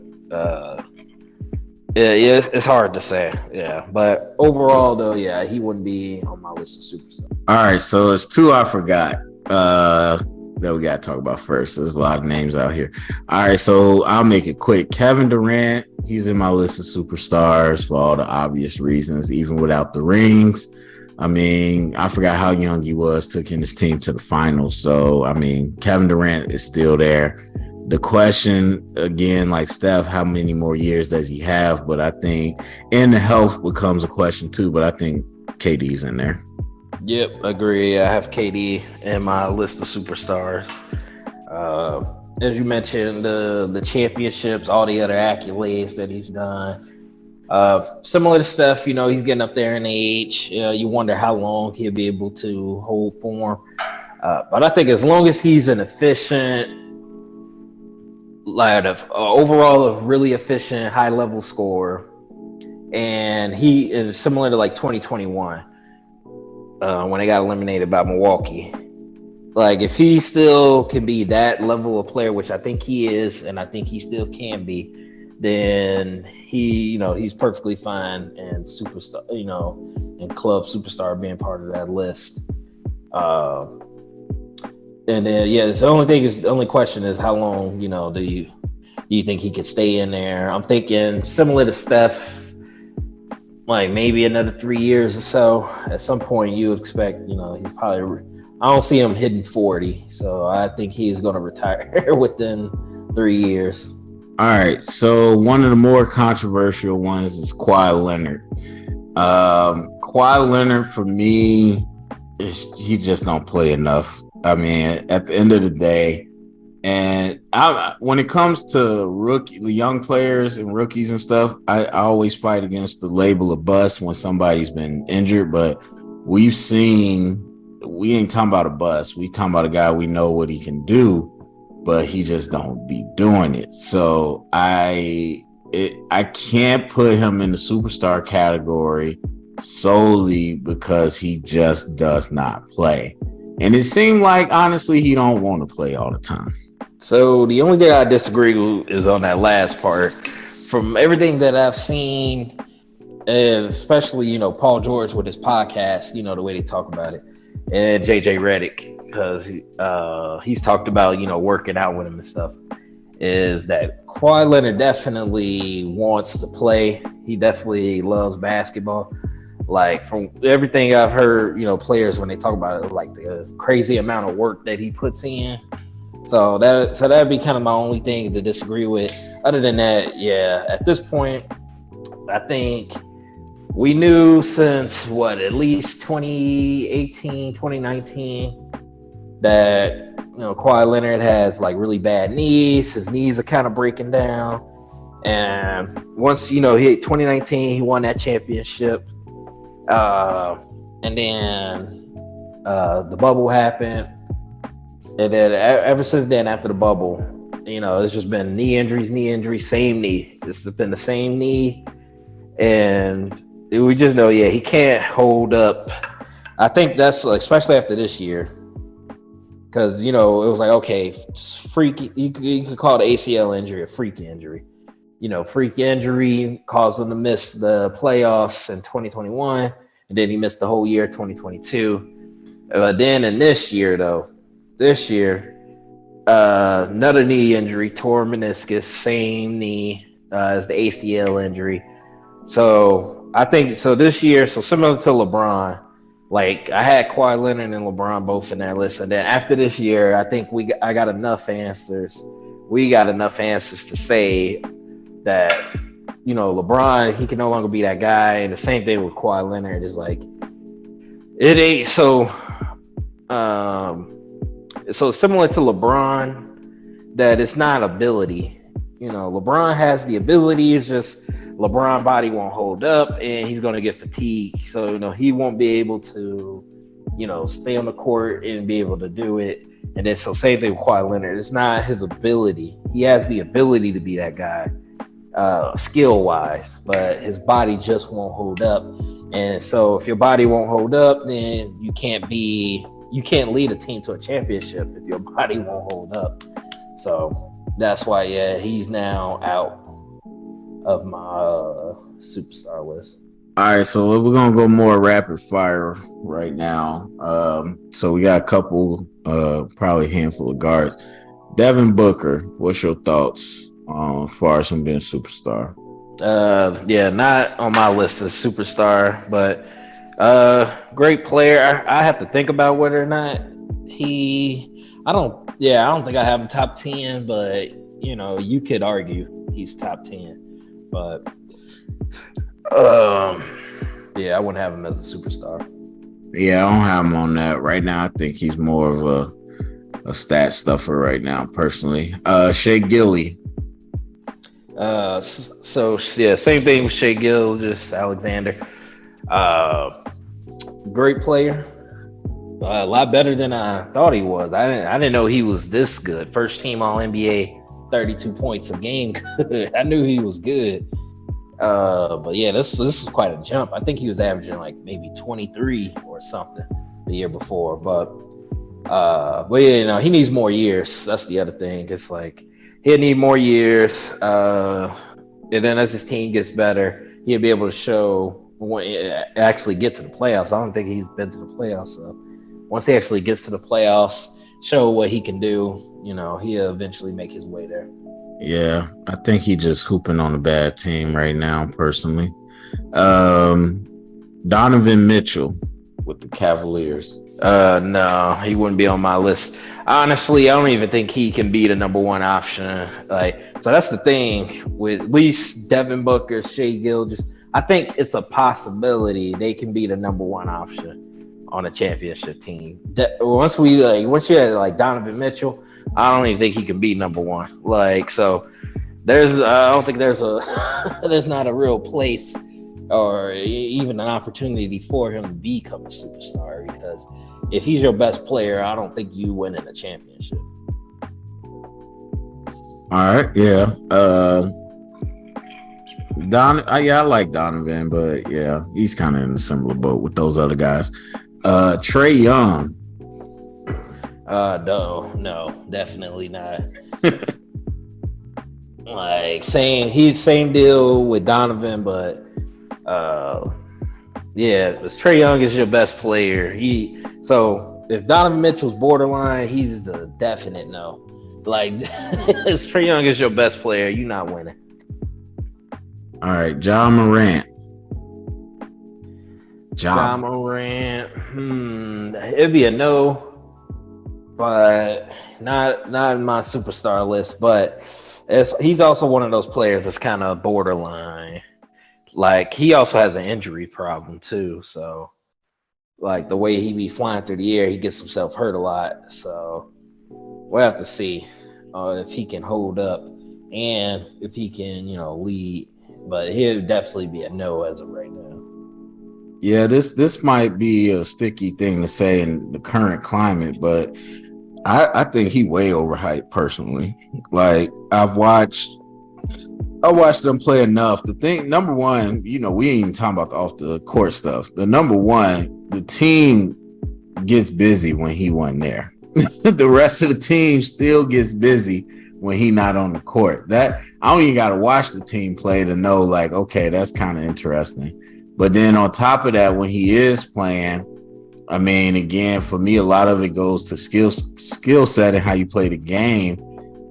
yeah, it's hard to say. Yeah, but overall, though, yeah, he wouldn't be on my list of superstars. All right, so it's two I forgot that we got to talk about first. There's a lot of names out here. All right, so I'll make it quick. Kevin Durant, he's in my list of superstars for all the obvious reasons, even without the rings. I mean, I forgot how young he was, took in his team to the finals. So, I mean, Kevin Durant is still there. The question, again, like Steph, how many more years does he have? But I think, and the health becomes a question too, but I think KD's in there. Yep, agree. I have KD in my list of superstars. As you mentioned, the championships, all the other accolades that he's done. Similar to Steph, he's getting up there in age. You wonder how long he'll be able to hold form. But I think as long as he's an efficient, overall a really efficient, high level scorer, and he is similar to like 2021 when they got eliminated by Milwaukee. Like if he still can be that level of player, which I think he is, and I think he still can be, then he's perfectly fine and superstar, and club superstar being part of that list. And then it's the only question is how long, do you think he could stay in there? I'm thinking similar to Steph, like maybe another 3 years or so. At some point you expect, he's probably, I don't see him hitting 40. So I think he's going to retire within 3 years. All right. So one of the more controversial ones is Kawhi Leonard. Kawhi Leonard for me, he just don't play enough. I mean, at the end of the day, and when it comes to the young players and rookies and stuff, I always fight against the label of bust when somebody's been injured. But we ain't talking about a bust. We talking about a guy we know what he can do, but he just don't be doing it. So I can't put him in the superstar category solely because he just does not play. And it seemed like, honestly, he don't want to play all the time. So the only thing I disagree with is on that last part. From everything that I've seen, especially, Paul George with his podcast, the way they talk about it, and JJ Redick, because he's talked about working out with him and stuff, is that Kawhi Leonard definitely wants to play. He definitely loves basketball. Like from everything I've heard, players when they talk about it, like the crazy amount of work that he puts in. So that'd be kind of my only thing to disagree with. Other than that, yeah, at this point, I think we knew since at least 2018, 2019, that Kawhi Leonard has like really bad knees. His knees are kind of breaking down. And once he hit 2019, he won that championship. And then the bubble happened, and then ever since then, after the bubble, it's just been knee injuries, same knee. It's been the same knee, and we just know, he can't hold up. I think that's especially after this year, because it was like, okay, freak. You could call the ACL injury a freak injury. Freak injury caused him to miss the playoffs in 2021, and then he missed the whole year 2022. Then in this year, another knee injury, tore meniscus, same knee as the ACL injury. So I think this year, similar to LeBron, like I had Kawhi Leonard and LeBron both in that list, and then after this year, I think I got enough answers. We got enough answers to say that LeBron, he can no longer be that guy, and the same thing with Kawhi Leonard is like it ain't so. So similar to LeBron, that it's not ability. LeBron has the ability. It's just LeBron body won't hold up, and he's going to get fatigued. So he won't be able to, stay on the court and be able to do it. And then same thing with Kawhi Leonard. It's not his ability. He has the ability to be that guy, skill wise, but his body just won't hold up. And so if your body won't hold up, then you can't lead a team to a championship if your body won't hold up. So that's why, he's now out of my superstar list. All right, so we're gonna go more rapid fire right now. So we got a couple, probably a handful of guards. Devin Booker, what's your thoughts as far as him being a superstar? Not on my list as superstar, but great player. I have to think about whether or not I don't think I have him top 10, but you could argue he's top 10. But I wouldn't have him as a superstar. Yeah, I don't have him on that right now. I think he's more of a stat stuffer right now, personally. Shea Gilly. Same thing with Shea Gilgeous Alexander. Great player. A lot better than I thought he was. I didn't know he was this good. First team All NBA, 32 points a game. I knew he was good. But yeah, this was quite a jump. I think he was averaging like maybe 23 or something the year before. But yeah, he needs more years. That's the other thing. It's like he'll need more years. And then as his team gets better, he'll be able to show when actually get to the playoffs. I don't think he's been to the playoffs. So once he actually gets to the playoffs, show what he can do, he'll eventually make his way there. Yeah, I think he's just hooping on a bad team right now, personally. Donovan Mitchell with the Cavaliers. No, he wouldn't be on my list. Honestly, I don't even think he can be the number one option. So that's the thing with at least Devin Booker, Shea Gilgeous. I think it's a possibility they can be the number one option on a championship team. Once you had like Donovan Mitchell, I don't even think he can be number one. I don't think there's not a real place or even an opportunity for him to become a superstar, because if he's your best player, I don't think you win in a championship. All right, yeah. I like Donovan, but yeah, he's kind of in a similar boat with those other guys. Trae Young. No, definitely not. Same deal with Donovan, but because Trae Young is your best player. if Donovan Mitchell's borderline, he's the definite no. Like, as Trae Young is your best player, you're not winning. All right, John Morant. John Morant, it'd be a no, but not in my superstar list. But he's also one of those players that's kind of borderline. Like, he also has an injury problem too, so like the way he be flying through the air, he gets himself hurt a lot. So we'll have to see if he can hold up and if he can, lead. But he'll definitely be a no as of right now. Yeah, this might be a sticky thing to say in the current climate, but I think he way overhyped personally. Like I watched them play enough. The thing, number one, we ain't even talking about the off the court stuff. The number one, the team gets busy when he wasn't there. The rest of the team still gets busy when he not on the court. That I don't even got to watch the team play to know, like, okay, that's kind of interesting. But then on top of that, when he is playing, I mean, again, for me, a lot of it goes to skill set and how you play the game.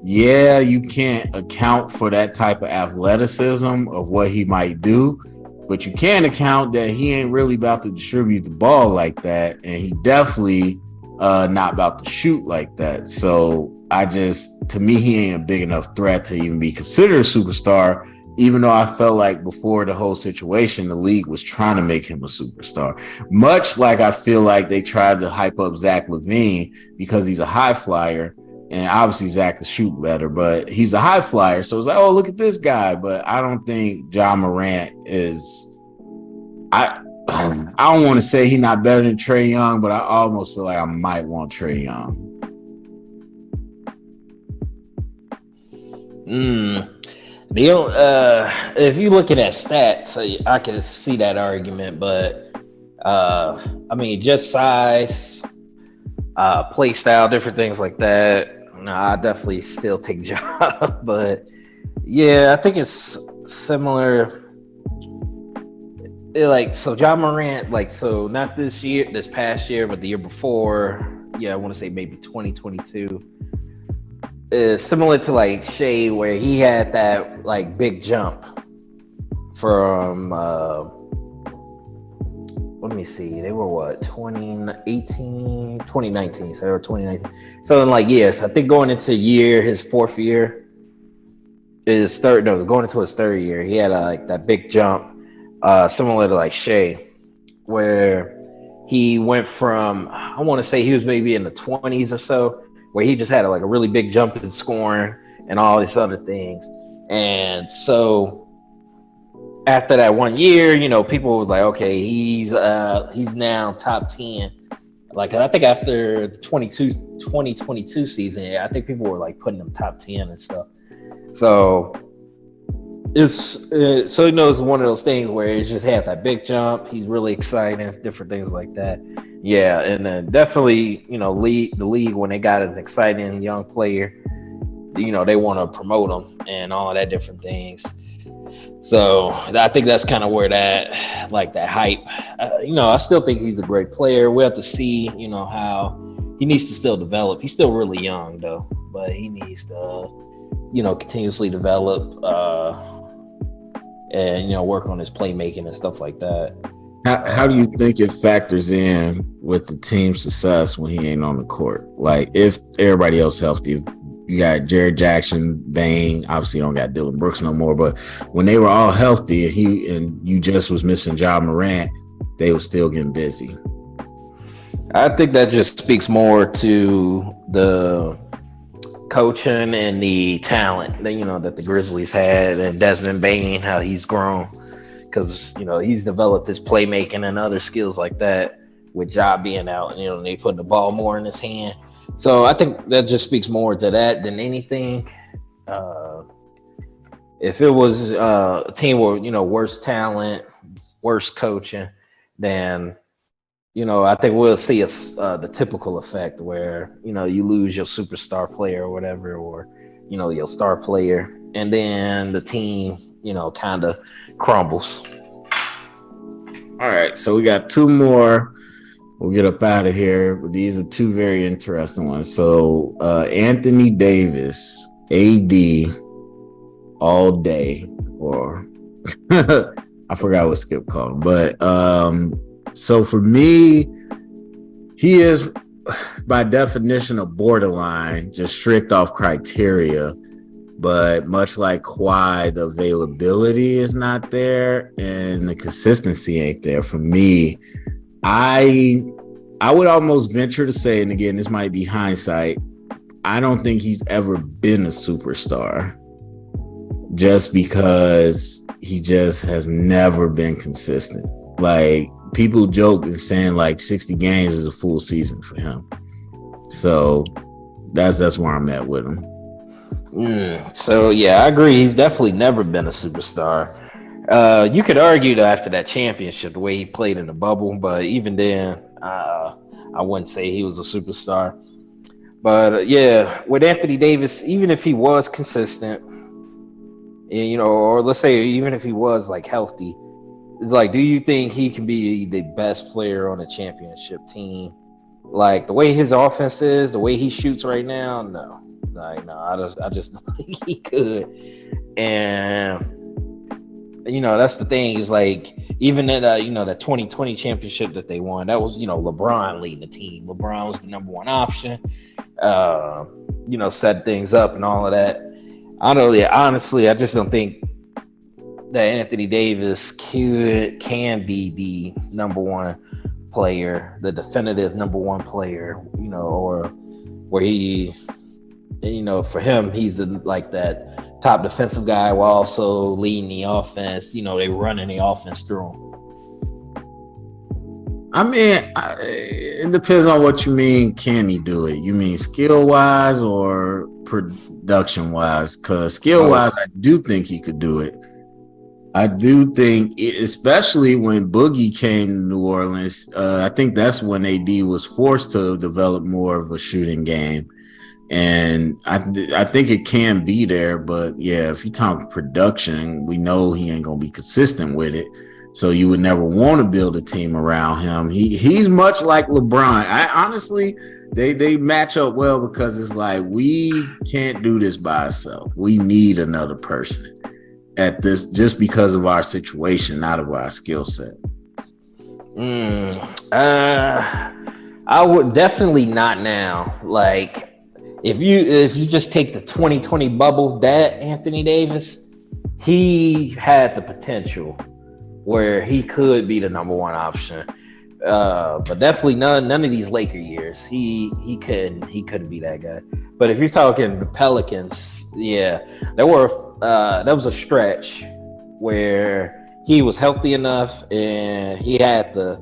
Yeah, you can't account for that type of athleticism of what he might do, but you can account that he ain't really about to distribute the ball like that, and he definitely not about to shoot like that. So to me, he ain't a big enough threat to even be considered a superstar, even though I felt like before the whole situation, the league was trying to make him a superstar. Much like I feel like they tried to hype up Zach LaVine because he's a high flyer. And obviously Zach can shoot better, but he's a high flyer. So it's like, oh, look at this guy. But I don't think John Morant is. I don't want to say he's not better than Trae Young, but I almost feel like I might want Trae Young. If you looking at stats, I can see that argument, but I mean, just size, play style, different things like that. No, I definitely still take Ja, but yeah, I think it's similar. So John Morant, so not this past year, but the year before. Yeah, I want to say maybe 2022. Is similar to like Shea, where he had that like big jump from. Let me see. They were what 2018, 2019. So they were 2019. So in like years, I think going into his fourth year, going into his third year, he had like that big jump, similar to like Shea, where he went from, I want to say he was maybe in the 20s or so, where he just had like a really big jump in scoring and all these other things. And so after that 1 year, people was like, okay, he's now top 10. Like, I think after the 2022 season, I think people were like putting him top 10 and stuff. So it's it's one of those things where it's just had that big jump. He's really exciting, different things like that. Yeah, and then definitely, lead the league when they got an exciting young player, they want to promote them and all of that different things. So I think that's kind of where that hype. I still think he's a great player. We have to see, how he needs to still develop. He's still really young though, but he needs to, continuously develop and work on his playmaking and stuff like that. How do you think it factors in with the team's success when he ain't on the court? Like if everybody else healthy, you got Jared Jackson, Bane, obviously you don't got Dylan Brooks no more, but when they were all healthy and you just was missing John Morant, they were still getting busy. I think that just speaks more to the coaching and the talent that the Grizzlies had, and Desmond Bane, how he's grown, because he's developed his playmaking and other skills like that with Ja being out, and they put the ball more in his hand. So I think that just speaks more to that than anything. If it was a team with worse talent, worse coaching, then I think we'll see the typical effect where you lose your superstar player or whatever, or your star player, and then the team kind of crumbles. All right, so we got two more we'll get up out of here. These are two very interesting ones. So Anthony Davis, AD, all day, or I forgot what Skip called him. But so for me, he is by definition a borderline, just strict off criteria. But much like Kawhi, the availability is not there and the consistency ain't there. For me, I would almost venture to say, and again, this might be hindsight, I don't think he's ever been a superstar, just because he just has never been consistent. Like, people joke and saying like 60 games is a full season for him. So that's where I'm at with him. So yeah, I agree. He's definitely never been a superstar. You could argue that after that championship, the way he played in the bubble, but even then, I wouldn't say he was a superstar. But yeah, with Anthony Davis, even if he was consistent, you know, or let's say even if he was like healthy, it's like, do you think he can be the best player on a championship team? Like the way his offense is, the way he shoots right now, no. Like, no, I just don't think he could. And you know, that's the thing, is like, even in you know, the 2020 championship that they won, that was, you know, LeBron leading the team. LeBron was the number one option. You know, set things up and all of that. I don't know. Yeah, honestly, I just don't think that Anthony Davis can be the number one player, the definitive number one player, you know, or where he, you know, for him, he's like that top defensive guy while also leading the offense. You know, they running the offense through him. I mean, it depends on what you mean. Can he do it? You mean skill wise or production wise? Because skill wise, I do think he could do it. I do think, especially when Boogie came to New Orleans, I think that's when AD was forced to develop more of a shooting game. And I think it can be there. But yeah, if you talk production, we know he ain't going to be consistent with it. So you would never want to build a team around him. He's much like LeBron. I honestly, they match up well, because it's like, we can't do this by ourselves. We need another person at this, just because of our situation, not of our skill set. I would definitely not now. Like, if you just take the 2020 bubble, that Anthony Davis, he had the potential where he could be the number one option. But definitely none of these Laker years, he couldn't be that guy. But if you're talking the Pelicans, yeah, that was a stretch where he was healthy enough and he had the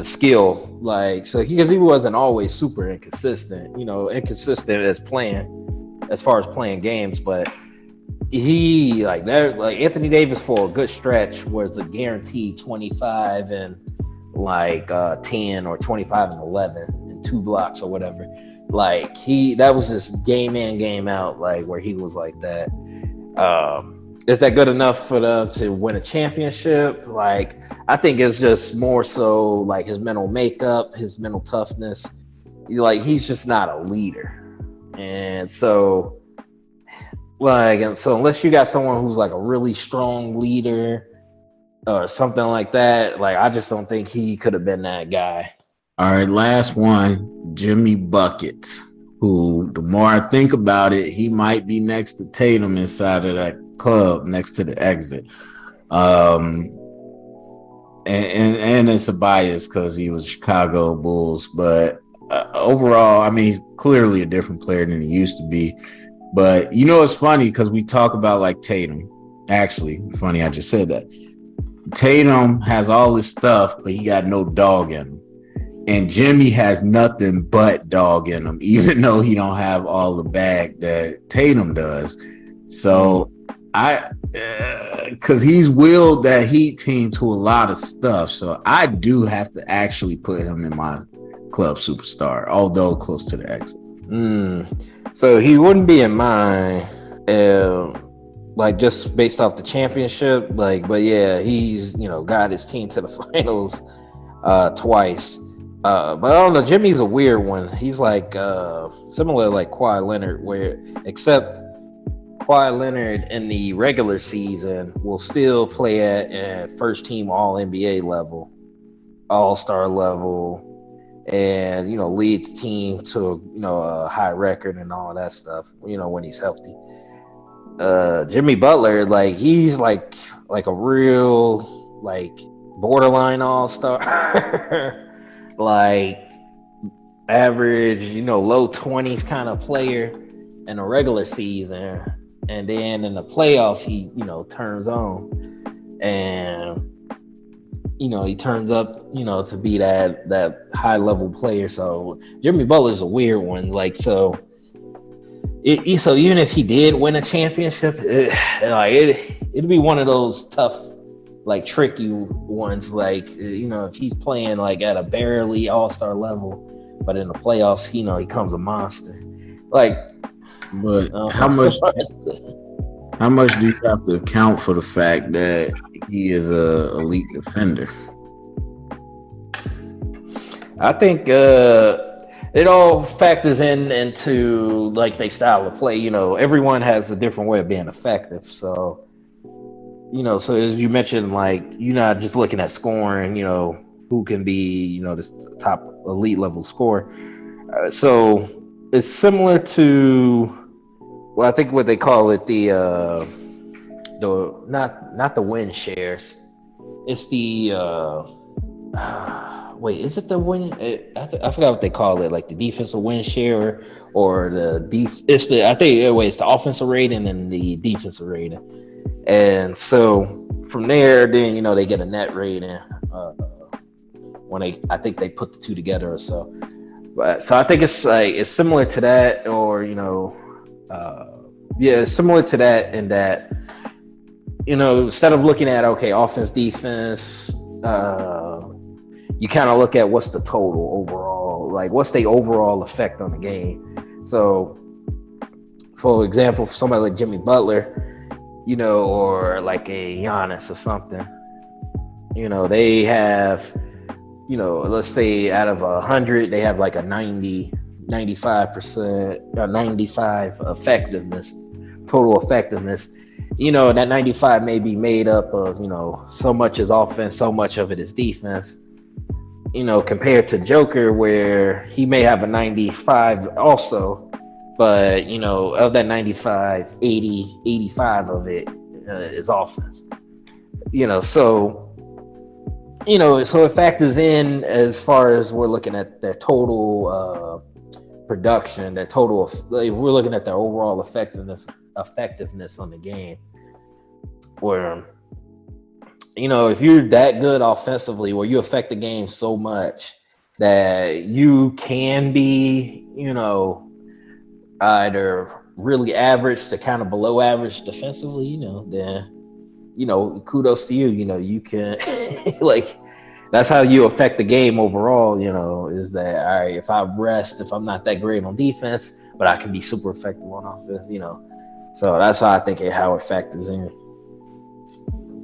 skill, like, so because he wasn't always super inconsistent, you know, inconsistent as far as playing games, but he like Anthony Davis for a good stretch was a guaranteed 25 and like 10 or 25 and 11 and 2 blocks or whatever. Like that was just game in, game out, like where he was like that. Is that good enough for them to win a championship? Like, I think it's just more so like his mental makeup, his mental toughness. Like, he's just not a leader. And so unless you got someone who's like a really strong leader or something like that, like, I just don't think he could have been that guy. All right, last one, Jimmy Buckets, who, the more I think about it, he might be next to Tatum inside of that club next to the exit. And it's a bias because he was Chicago Bulls, but overall, I mean, he's clearly a different player than he used to be. But you know, it's funny because we talk about like Tatum. Actually, funny, I just said that. Tatum has all this stuff, but he got no dog in him. And Jimmy has nothing but dog in him, even though he don't have all the bag that Tatum does. So because he's willed that Heat team to a lot of stuff. So I do have to actually put him in my club superstar, although close to the exit. So he wouldn't be in mine, like, just based off the championship. Like, but yeah, he's, you know, got his team to the finals twice. But I don't know. Jimmy's a weird one. He's like similar like Kawhi Leonard, where except Kawhi Leonard in the regular season will still play at first team All NBA level, All Star level, and lead the team to a high record and all of that stuff. When he's healthy. Jimmy Butler, like he's like a real like borderline All Star, like average, low 20s kind of player in a regular season, and then in the playoffs he turns on, and he turns up to be that high level player. So Jimmy Butler's a weird one, like so even if he did win a championship, it'd be one of those tough, like tricky ones. Like if he's playing like at a barely all-star level, but in the playoffs, he becomes a monster. Like, But how much? How much do you have to account for the fact that he is a elite defender? I think it all factors into like their style of play. Everyone has a different way of being effective. So so as you mentioned, like you're not just looking at scoring. Who can be this top elite level scorer. So it's similar to, well, I think what they call it, the not the win shares. It's the wait, is it the win? I forgot what they call it, like the defensive win share or It's the, I think anyway, it's the offensive rating and the defensive rating, and so from there, then they get a net rating when I think they put the two together or so. But so I think it's similar to that, or yeah, it's similar to that in that instead of looking at okay, offense, defense, you kind of look at what's the total overall, like what's the overall effect on the game. So, for example, for somebody like Jimmy Butler, or like a Giannis or something, they have, let's say out of 100, they have like a 95%, 95 effectiveness, total effectiveness. That 95 may be made up of, so much is offense, so much of it is defense. Compared to Joker, where he may have a 95 also, but of that 95, 80, 85 of it is offense. So so it factors in as far as we're looking at their total production, their total. Like, we're looking at their overall effectiveness on the game. Where if you're that good offensively, where you affect the game so much that you can be, either really average to kind of below average defensively, then kudos to you. You can like that's how you affect the game overall. Is that all right? If I rest, if I'm not that great on defense, but I can be super effective on offense. So that's how I think how it factors in.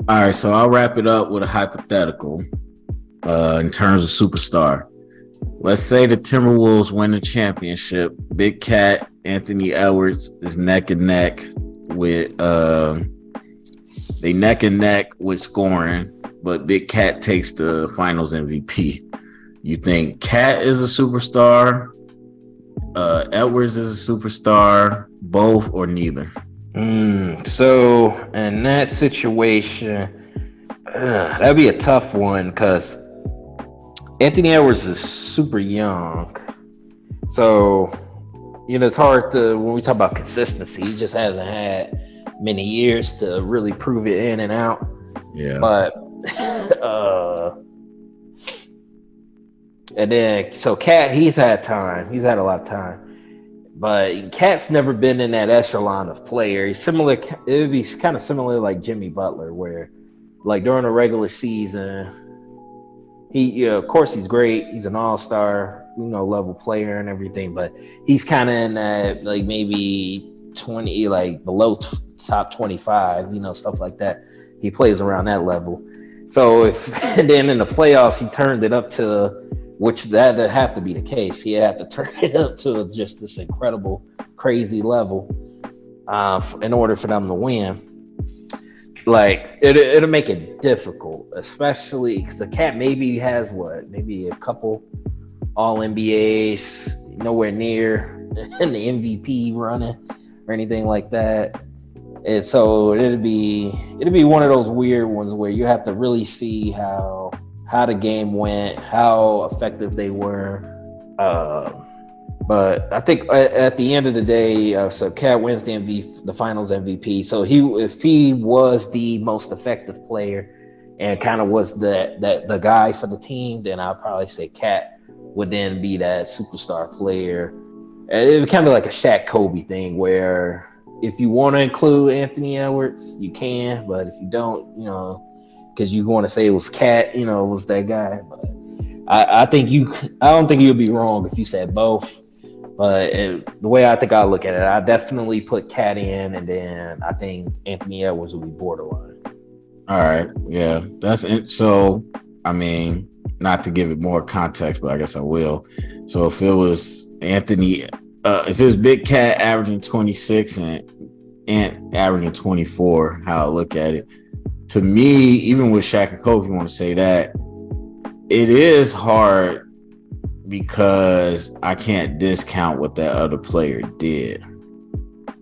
All right, so I'll wrap it up with a hypothetical in terms of superstar. Let's say the Timberwolves win the championship. Big Cat, Anthony Edwards is neck and neck with they neck and neck with scoring, but Big Cat takes the Finals MVP. You think Cat is a superstar? Edwards is a superstar? Both or neither? So in that situation, that'd be a tough one because Anthony Edwards is super young. So, it's hard to, when we talk about consistency, he just hasn't had many years to really prove it in and out. Yeah. But, and then, so Cat, he's had time. He's had a lot of time. But Cat's never been in that echelon of player. He's similar. It would be kind of similar like Jimmy Butler, where like during a regular season, he, of course, he's great. He's an all-star, level player and everything. But he's kind of in that like maybe 20, like below top 25, stuff like that. He plays around that level. So if and then in the playoffs he turned it up to which that'd have to be the case. He had to turn it up to just this incredible, crazy level in order for them to win. Like it'll make it difficult, especially because the cat maybe has maybe a couple All NBAs, nowhere near in the MVP running or anything like that. And so it'd be one of those weird ones where you have to really see how the game went, how effective they were. But I think at the end of the day, so Cat wins the Finals MVP. So if he was the most effective player and kind of was the guy for the team, then I'd probably say Cat would then be that superstar player. It would kind of like a Shaq Kobe thing where if you want to include Anthony Edwards, you can, but if you don't, because you want to say it was Cat, it was that guy. But I don't think you'd be wrong if you said both. But the way I think I look at it, I definitely put Cat in, and then I think Anthony Edwards would be borderline. All right, yeah, that's it. So, I mean, not to give it more context, but I guess I will. So if it was Anthony, if it was Big Cat averaging 26 and Ant averaging 24, how I look at it, to me, even with Shaq and Kobe, if you want to say that, it is hard because I can't discount what that other player did.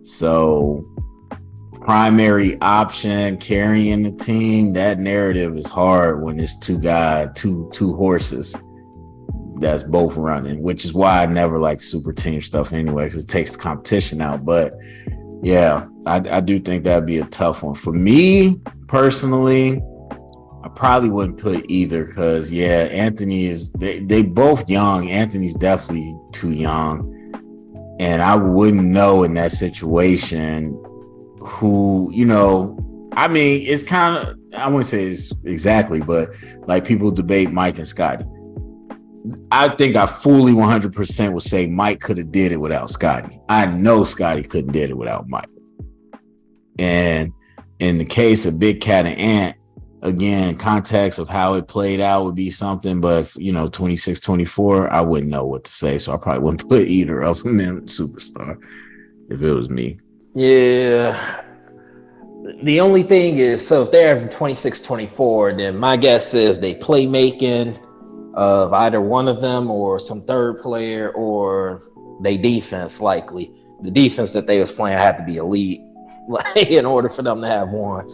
So primary option carrying the team, that narrative is hard when it's two horses that's both running, which is why I never like super team stuff anyway, because it takes the competition out. But yeah, I do think that'd be a tough one. For me personally, I probably wouldn't put either because, yeah, Anthony is, they both young. Anthony's definitely too young. And I wouldn't know in that situation who, I mean, it's kind of, I wouldn't say it's exactly, but like people debate Mike and Scotty. I think I fully 100% would say Mike could have did it without Scotty. I know Scotty couldn't did it without Mike. And in the case of Big Cat and Ant, again, context of how it played out would be something, but 26-24, I wouldn't know what to say. So I probably wouldn't put either of them in superstar if it was me. Yeah. The only thing is, so if they're having 26-24, then my guess is they playmaking of either one of them or some third player or they defense likely. The defense that they was playing had to be elite in order for them to have one.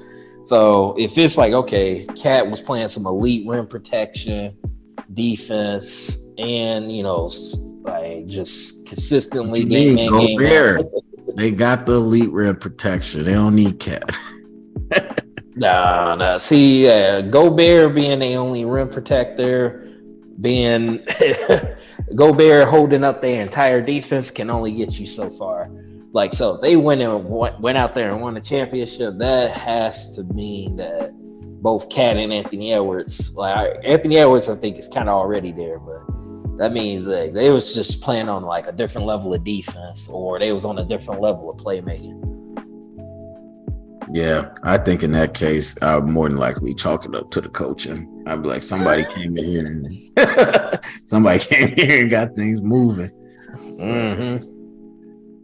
So if it's like, okay, Cat was playing some elite rim protection, defense, and like just consistently game in, game out. They got the elite rim protection. They don't need Cat. Nah. See, Gobert being the only rim protector, being Gobert holding up their entire defense can only get you so far. Like, so if they went out there and won the championship, that has to mean that both Cat and Anthony Edwards, like Anthony Edwards, I think is kind of already there, but that means like they was just playing on like a different level of defense, or they was on a different level of playmaking. Yeah, I think in that case, I would more than likely chalk it up to the coaching. I'd be like, somebody came in here and got things moving. Mm-hmm.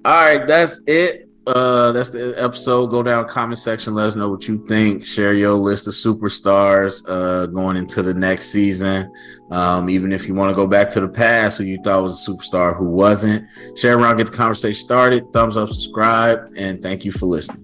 All right, that's it. That's the episode. Go down comment section. Let us know what you think. Share your list of superstars going into the next season. Even if you want to go back to the past who you thought was a superstar who wasn't. Share around, get the conversation started. Thumbs up, subscribe, and thank you for listening.